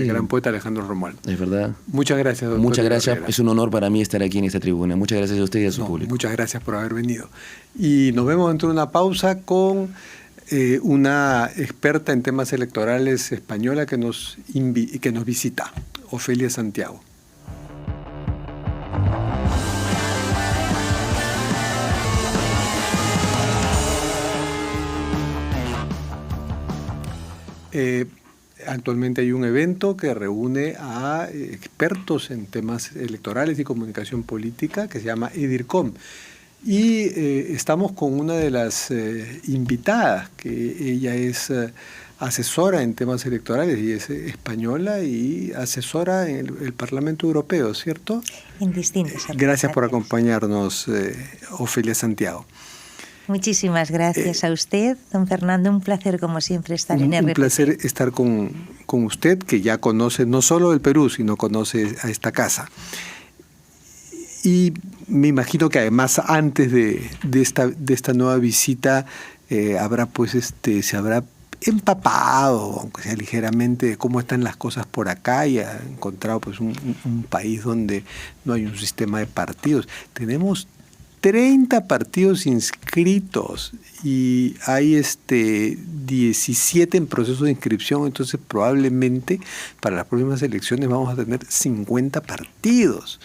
gran poeta Alejandro Romualdo. Es verdad. Muchas gracias, doctor. Muchas gracias. Es un honor para mí estar aquí en esta tribuna. Muchas gracias a usted y a su público. Muchas gracias por haber venido. Y nos vemos dentro de una pausa con una experta en temas electorales española que nos visita, Ofelia Santiago. Actualmente hay un evento que reúne a expertos en temas electorales y comunicación política que se llama EDIRCOM. Y estamos con una de las invitadas, que ella es asesora en temas electorales y es española y asesora en el Parlamento Europeo, ¿cierto? En distintos. Gracias por acompañarnos, Ofelia Santiago. Muchísimas gracias a usted, don Fernando. Un placer, como siempre, estar en RPP. Un placer estar con usted, que ya conoce no solo el Perú, sino conoce a esta casa. Y me imagino que además antes de esta nueva visita habrá se habrá empapado, aunque sea ligeramente, de cómo están las cosas por acá, y ha encontrado pues un país donde no hay un sistema de partidos. Tenemos 30 partidos inscritos y hay 17 en proceso de inscripción, entonces probablemente para las próximas elecciones vamos a tener 50 partidos.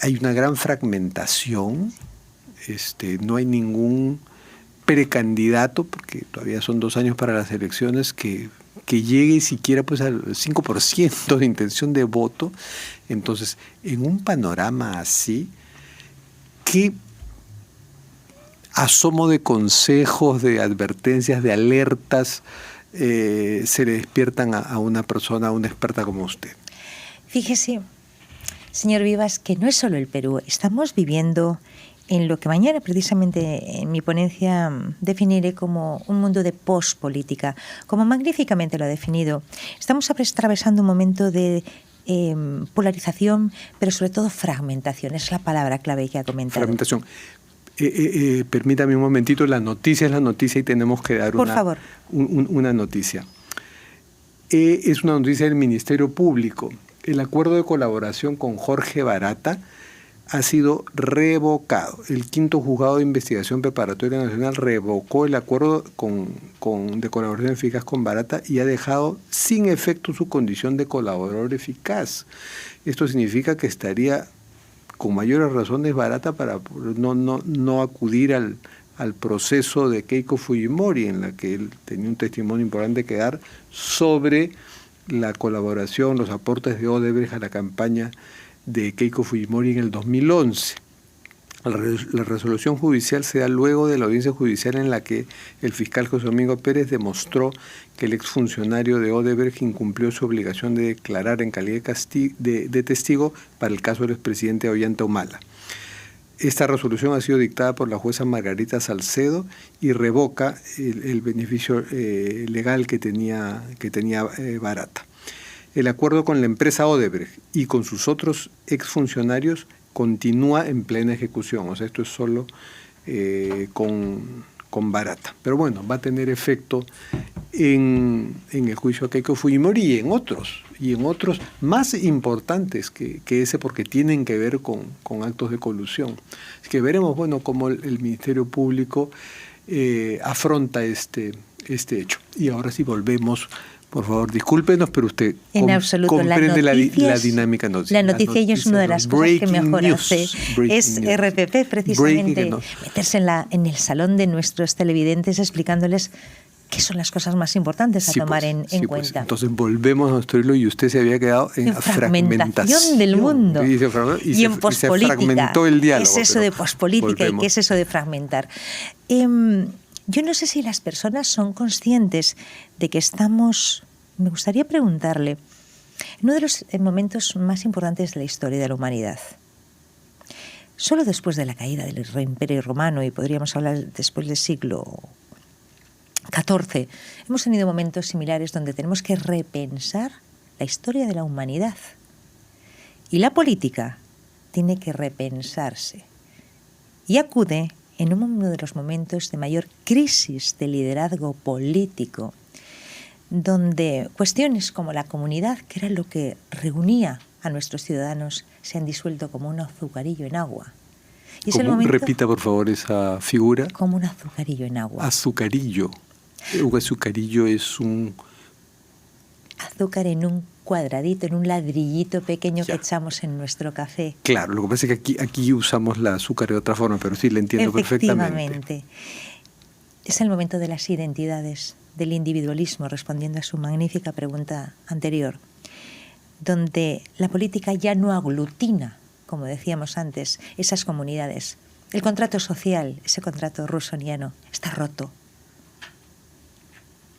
Hay una gran fragmentación, no hay ningún precandidato, porque todavía son 2 años para las elecciones, que llegue siquiera pues al 5% de intención de voto. Entonces, en un panorama así, ¿qué asomo de consejos, de advertencias, de alertas se le despiertan a una persona, a una experta como usted? Fíjese, señor Vivas, que no es solo el Perú. Estamos viviendo en lo que mañana precisamente en mi ponencia definiré como un mundo de pospolítica, como magníficamente lo ha definido. Estamos atravesando un momento de polarización, pero sobre todo fragmentación. Es la palabra clave que ha comentado. Fragmentación. Permítame un momentito, la noticia es la noticia y tenemos que dar una noticia. Es una noticia del Ministerio Público. El acuerdo de colaboración con Jorge Barata ha sido revocado. El 5º Juzgado de Investigación Preparatoria Nacional revocó el acuerdo de colaboración eficaz con Barata y ha dejado sin efecto su condición de colaborador eficaz. Esto significa que estaría con mayores razones Barata para no acudir al proceso de Keiko Fujimori, en la que él tenía un testimonio importante que dar sobre la colaboración, los aportes de Odebrecht a la campaña de Keiko Fujimori en el 2011. La resolución judicial se da luego de la audiencia judicial en la que el fiscal José Domingo Pérez demostró que el exfuncionario de Odebrecht incumplió su obligación de declarar en calidad de testigo para el caso del expresidente Ollanta Humala. Esta resolución ha sido dictada por la jueza Margarita Salcedo y revoca el beneficio legal que tenía Barata. El acuerdo con la empresa Odebrecht y con sus otros exfuncionarios continúa en plena ejecución. O sea, esto es solo con Barata. Pero bueno, va a tener efecto en el juicio a Keiko Fujimori y en otros más importantes que ese, porque tienen que ver con actos de colusión. Así que veremos, bueno, cómo el Ministerio Público afronta este hecho. Y ahora sí volvemos. Por favor, discúlpenos, pero usted comprende la dinámica. La noticia es una de las cosas que mejor hace. Es RPP, precisamente, meterse en el salón de nuestros televidentes explicándoles qué son las cosas más importantes a tomar en cuenta. Entonces volvemos a nuestro hilo y usted se había quedado en fragmentación del mundo. Y en pospolítica. Se fragmentó el diálogo. ¿Qué es eso de pospolítica y qué es eso de fragmentar? Yo no sé si las personas son conscientes de que estamos... Me gustaría preguntarle, en uno de los momentos más importantes de la historia de la humanidad, solo después de la caída del Imperio Romano, y podríamos hablar después del siglo XIV, hemos tenido momentos similares donde tenemos que repensar la historia de la humanidad. Y la política tiene que repensarse. Y acude en uno de los momentos de mayor crisis de liderazgo político, donde cuestiones como la comunidad, que era lo que reunía a nuestros ciudadanos, se han disuelto como un azucarillo en agua. Y es el momento, repita, por favor, esa figura. Como un azucarillo en agua. Azucarillo. Un azucarillo es un... Azúcar en un cuadradito, en un ladrillito pequeño que echamos en nuestro café. Claro, lo que pasa es que aquí usamos la azúcar de otra forma, pero sí, le entiendo perfectamente. Es el momento de las identidades, del individualismo, respondiendo a su magnífica pregunta anterior, donde la política ya no aglutina, como decíamos antes, esas comunidades. El contrato social, ese contrato russoniano, está roto.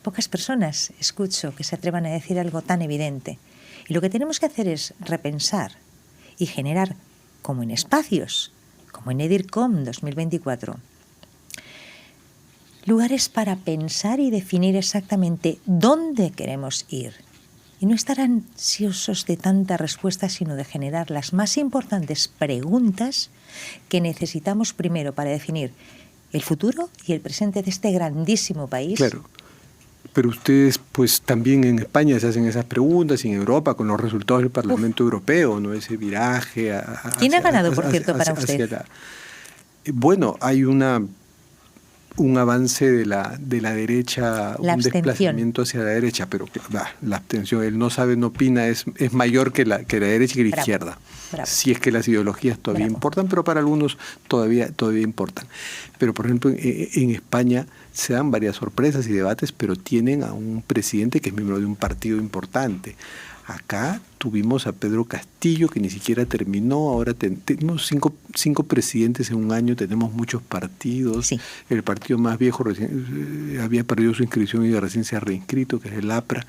Pocas personas escucho que se atrevan a decir algo tan evidente. Y lo que tenemos que hacer es repensar y generar, como en espacios, como en EDIRCOM 2024, lugares para pensar y definir exactamente dónde queremos ir. Y no estar ansiosos de tantas respuestas, sino de generar las más importantes preguntas que necesitamos primero para definir el futuro y el presente de este grandísimo país. Claro. Pero ustedes, pues también en España se hacen esas preguntas, y en Europa, con los resultados del Parlamento Europeo, ¿no? Ese viraje. ¿Quién ha ganado, por cierto, para usted? Bueno, hay un avance de la derecha, un desplazamiento hacia la derecha, pero la abstención, el no sabe, no opina, es mayor que la derecha y que la izquierda. Bravo. Si es que las ideologías todavía importan, pero para algunos todavía importan. Pero, por ejemplo, en España se dan varias sorpresas y debates, pero tienen a un presidente que es miembro de un partido importante. Acá tuvimos a Pedro Castillo, que ni siquiera terminó. Ahora tenemos cinco presidentes en un año, tenemos muchos partidos. Sí. El partido más viejo había perdido su inscripción y recién se ha reinscrito, que es el APRA.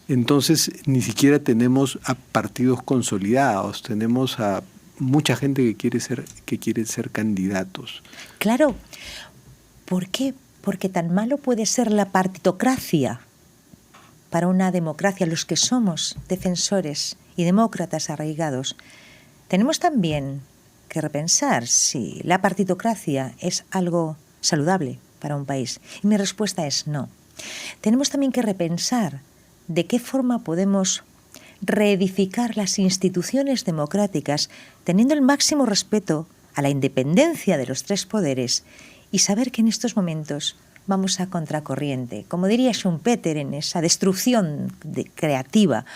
Entonces, ni siquiera tenemos a partidos consolidados, tenemos a mucha gente que quiere ser candidatos. Claro. ¿Por qué? Porque tan malo puede ser la partitocracia para una democracia, los que somos defensores y demócratas arraigados. Tenemos también que repensar si la partitocracia es algo saludable para un país. Y mi respuesta es no. Tenemos también que repensar de qué forma podemos reedificar las instituciones democráticas teniendo el máximo respeto a la independencia de los tres poderes y saber que en estos momentos vamos a contracorriente. Como diría Schumpeter, en esa destrucción creativa,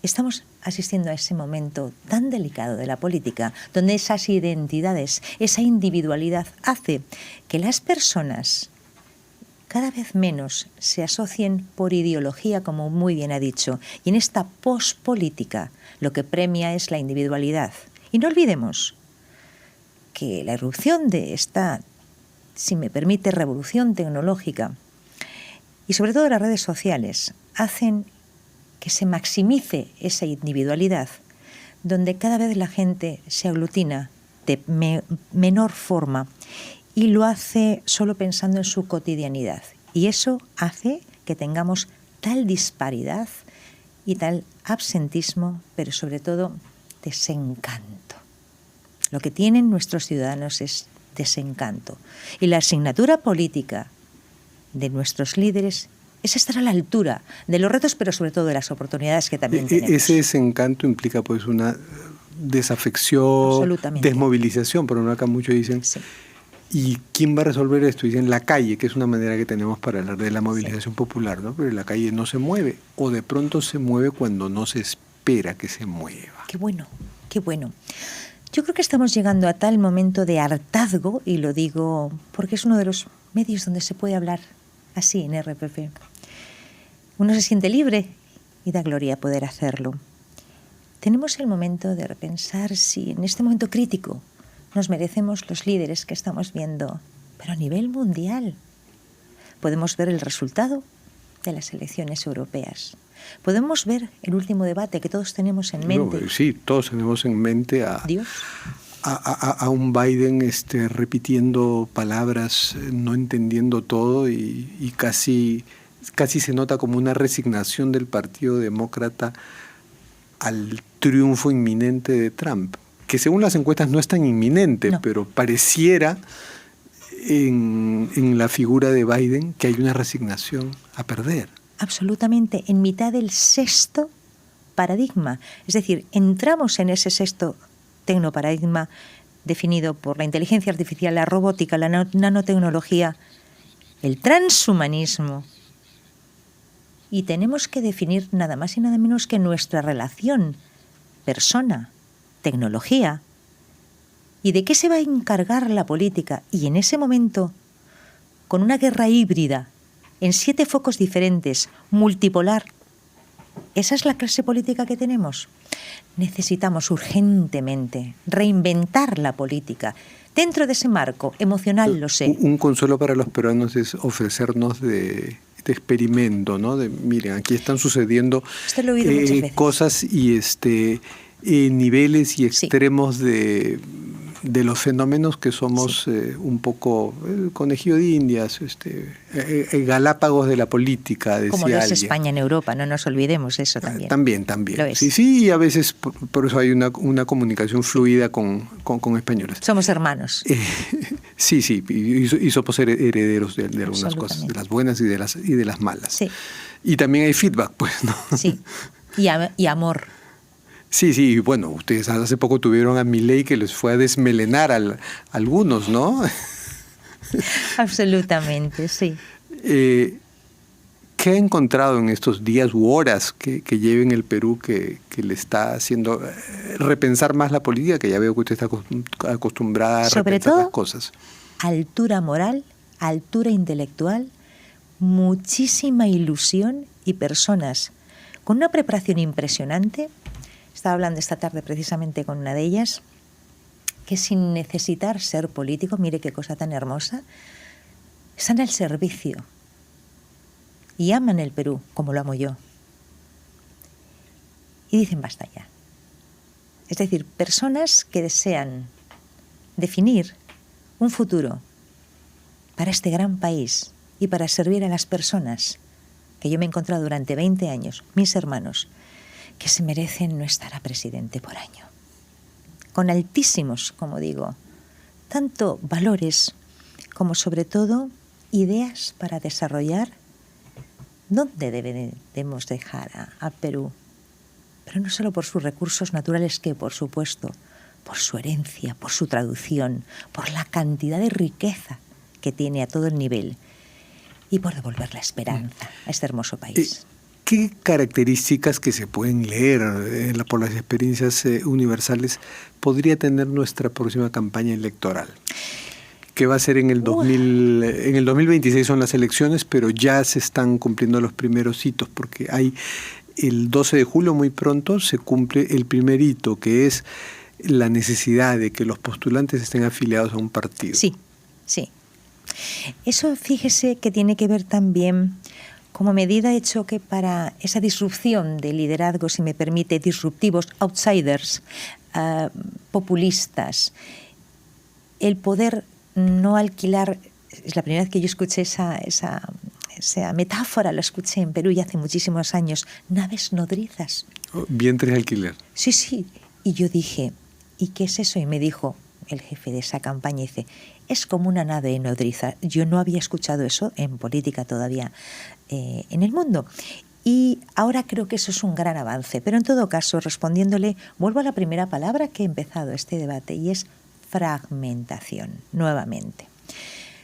estamos asistiendo a ese momento tan delicado de la política, donde esas identidades, esa individualidad hace que las personas cada vez menos se asocien por ideología, como muy bien ha dicho. Y en esta pospolítica lo que premia es la individualidad. Y no olvidemos que la irrupción de esta, si me permite, revolución tecnológica y sobre todo las redes sociales hacen que se maximice esa individualidad, donde cada vez la gente se aglutina de menor forma y lo hace solo pensando en su cotidianidad. Y eso hace que tengamos tal disparidad y tal absentismo, pero sobre todo desencanto. Lo que tienen nuestros ciudadanos es desencanto. Y la asignatura política de nuestros líderes es estar a la altura de los retos, pero sobre todo de las oportunidades que también tenemos. Ese desencanto implica pues una desafección, desmovilización, por acá muchos dicen. Sí. ¿Y quién va a resolver esto? Dicen la calle, que es una manera que tenemos para hablar de la movilización popular, ¿no? Pero la calle no se mueve, o de pronto se mueve cuando no se espera que se mueva. Qué bueno, qué bueno. Yo creo que estamos llegando a tal momento de hartazgo, y lo digo porque es uno de los medios donde se puede hablar así en RPP. Uno se siente libre y da gloria poder hacerlo. Tenemos el momento de repensar si en este momento crítico nos merecemos los líderes que estamos viendo, pero a nivel mundial. Podemos ver el resultado de las elecciones europeas. Podemos ver el último debate que todos tenemos en mente. No, sí, todos tenemos en mente a un Biden repitiendo palabras, no entendiendo todo y casi se nota como una resignación del Partido Demócrata al triunfo inminente de Trump, que según las encuestas no es tan inminente, no. Pero pareciera en la figura de Biden que hay una resignación a perder. Absolutamente, en mitad del sexto paradigma. Es decir, entramos en ese sexto tecnoparadigma definido por la inteligencia artificial, la robótica, la nanotecnología, el transhumanismo. Y tenemos que definir nada más y nada menos que nuestra relación persona-tecnología y de qué se va a encargar la política. Y en ese momento con una guerra híbrida, en 7 focos diferentes, multipolar. ¿Esa es la clase política que tenemos? Necesitamos urgentemente reinventar la política. Dentro de ese marco emocional, lo sé. Un consuelo para los peruanos es ofrecernos de experimento, ¿no? Miren, aquí están sucediendo Esto lo he oído muchas veces. Cosas y niveles y extremos de los fenómenos que somos un poco conejillo de indias, Galápagos de la política, decía como lo es alguien. España en Europa, no nos olvidemos eso también. También. Lo es. Sí, y a veces por eso hay una comunicación fluida con españoles. Somos hermanos. Sí, y somos herederos de algunas cosas, de las buenas y de las malas. Sí. Y también hay feedback, pues, ¿no? Sí, y amor. Sí, bueno, ustedes hace poco tuvieron a Milei que les fue a desmelenar a algunos, ¿no? Absolutamente, sí. ¿Qué ha encontrado en estos días u horas que lleve en el Perú que le está haciendo repensar más la política, que ya veo que usted está acostumbrada a sobre repensar todo, las cosas? Altura moral, altura intelectual, muchísima ilusión y personas con una preparación impresionante. Estaba hablando esta tarde precisamente con una de ellas, que sin necesitar ser político, mire qué cosa tan hermosa, están al servicio y aman el Perú como lo amo yo. Y dicen basta ya. Es decir, personas que desean definir un futuro para este gran país y para servir a las personas que yo me he encontrado durante 20 años, mis hermanos, que se merecen no estar a presidente por año. Con altísimos, como digo, tanto valores como sobre todo ideas para desarrollar dónde debemos dejar a Perú. Pero no solo por sus recursos naturales, que por supuesto, por su herencia, por su traducción, por la cantidad de riqueza que tiene a todo el nivel y por devolver la esperanza a este hermoso país. ¿Qué características que se pueden leer por las experiencias universales podría tener nuestra próxima campaña electoral? Que va a ser en el 2026 son las elecciones, pero ya se están cumpliendo los primeros hitos, porque hay el 12 de julio muy pronto se cumple el primer hito, que es la necesidad de que los postulantes estén afiliados a un partido. Sí. Eso, fíjese, que tiene que ver también como medida de choque para esa disrupción de liderazgos, si me permite, disruptivos, outsiders, populistas. El poder no alquilar, es la primera vez que yo escuché esa metáfora, lo escuché en Perú ya hace muchísimos años, naves nodrizas. Vientres de alquiler. Sí. Y yo dije, ¿y qué es eso? Y me dijo el jefe de esa campaña, dice, es como una nave nodriza. Yo no había escuchado eso en política todavía en el mundo. Y ahora creo que eso es un gran avance. Pero en todo caso, respondiéndole, vuelvo a la primera palabra que he empezado este debate, y es fragmentación, nuevamente.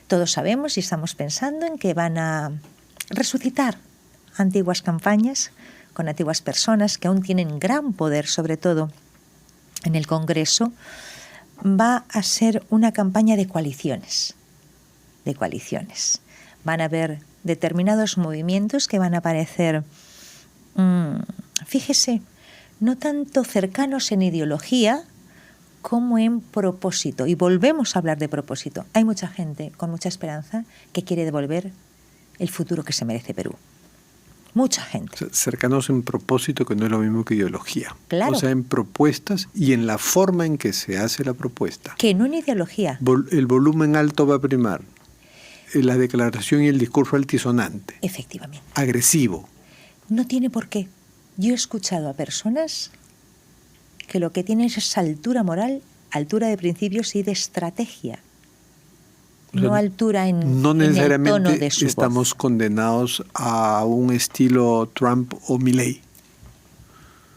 Todos sabemos y estamos pensando en que van a resucitar antiguas campañas con antiguas personas que aún tienen gran poder, sobre todo en el Congreso. Va a ser una campaña de coaliciones. Van a haber determinados movimientos que van a aparecer, fíjese, no tanto cercanos en ideología como en propósito. Y volvemos a hablar de propósito. Hay mucha gente con mucha esperanza que quiere devolver el futuro que se merece Perú. Mucha gente. O sea, cercanos en propósito, que no es lo mismo que ideología. Claro. O sea, en propuestas y en la forma en que se hace la propuesta. Que no en ideología. El volumen alto va a primar. La declaración y el discurso altisonante. Efectivamente. Agresivo. No tiene por qué. Yo he escuchado a personas que lo que tienen es altura moral, altura de principios y de estrategia. O sea, no altura en el tono de su no necesariamente voz. estamos condenados a un estilo Trump o Milei.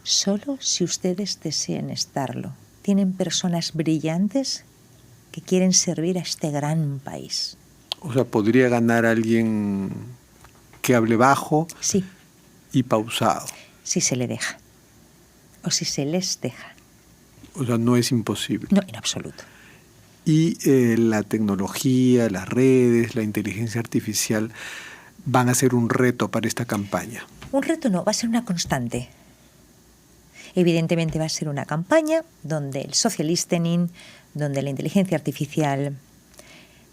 Solo si ustedes desean estarlo. Tienen personas brillantes que quieren servir a este gran país. O sea, podría ganar alguien que hable bajo Sí. y pausado. Si se le deja. O si se les deja. O sea, no es imposible. No, en absoluto. y la tecnología, las redes, la inteligencia artificial van a ser un reto para esta campaña. Un reto no, va a ser una constante. Evidentemente va a ser una campaña donde el social listening, donde la inteligencia artificial,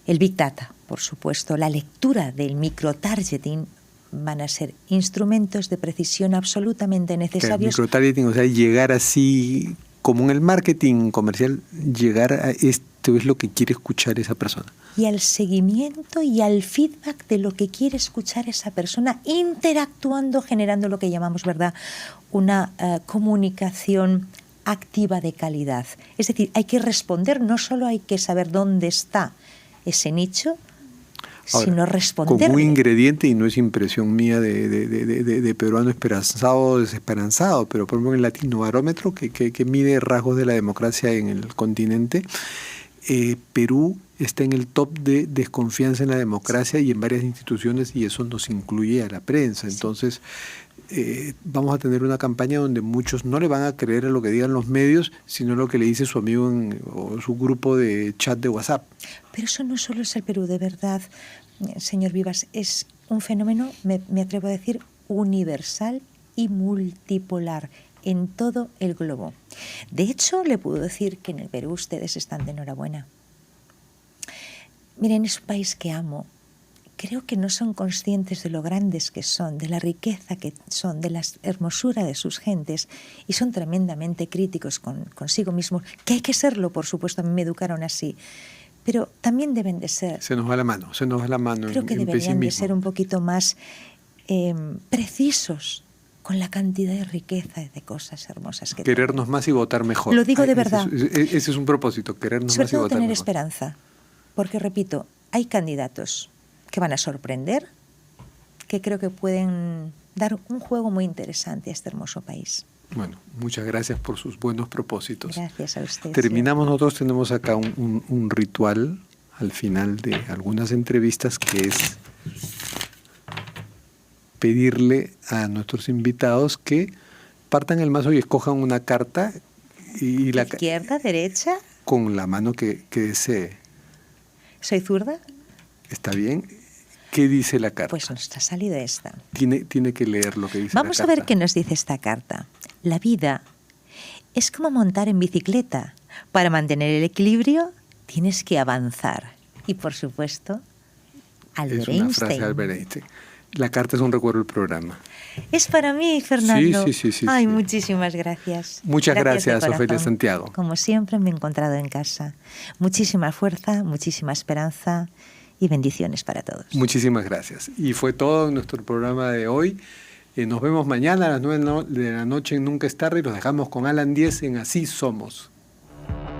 el Big Data, por supuesto, la lectura del microtargeting van a ser instrumentos de precisión absolutamente necesarios. El microtargeting, o sea, llegar así, como en el marketing comercial, llegar a esto es lo que quiere escuchar esa persona. Y al seguimiento y al feedback de lo que quiere escuchar esa persona, interactuando, generando lo que llamamos, ¿verdad?, una comunicación activa de calidad. Es decir, hay que responder, no solo hay que saber dónde está ese nicho, ahora, sino responder. Como un ingrediente, y no es impresión mía de peruano esperanzado o desesperanzado, pero por ejemplo en el Latinobarómetro, que mide rasgos de la democracia en el continente, Perú está en el top de desconfianza en la democracia y en varias instituciones, y eso nos incluye a la prensa. Entonces, vamos a tener una campaña donde muchos no le van a creer a lo que digan los medios, sino lo que le dice su amigo o su grupo de chat de WhatsApp. Pero eso no solo es el Perú, de verdad, señor Vivas, es un fenómeno, me atrevo a decir, universal y multipolar en todo el globo. De hecho, le puedo decir que en el Perú ustedes están de enhorabuena. Miren, es un país que amo. Creo que no son conscientes de lo grandes que son, de la riqueza que son, de la hermosura de sus gentes, y son tremendamente críticos consigo mismos, que hay que serlo, por supuesto, a mí me educaron así, pero también deben de ser... Se nos va la mano. Creo que deberían de ser un poquito más precisos con la cantidad de riqueza y de cosas hermosas que querernos más y votar mejor. Lo digo de verdad. Ese es un propósito, querernos sobre más y votar tener mejor. Esperanza, porque repito, hay candidatos que van a sorprender, que creo que pueden dar un juego muy interesante a este hermoso país. Bueno, muchas gracias por sus buenos propósitos. Gracias a usted. Terminamos, nosotros tenemos acá un ritual al final de algunas entrevistas, que es pedirle a nuestros invitados que partan el mazo y escojan una carta. Y la ¿Izquierda, derecha? Con la mano que desee. ¿Soy zurda? ¿Está bien? ¿Qué dice la carta? Pues nos ha salido esta. Tiene que leer lo que dice Vamos la carta. a ver qué nos dice esta carta. La vida es como montar en bicicleta. Para mantener el equilibrio tienes que avanzar. Y por supuesto, Albert Einstein. Es una frase de Albert Einstein. La carta es un recuerdo del programa. Es para mí, Fernando. Sí. Ay, muchísimas gracias. Muchas gracias, de Ofelia corazón. Santiago. Como siempre, me he encontrado en casa. Muchísima fuerza, muchísima esperanza y bendiciones para todos. Muchísimas gracias. Y fue todo en nuestro programa de hoy. Nos vemos mañana a las 9 de la noche en Nunca es tarde, y los dejamos con Alan Díez en Así Somos.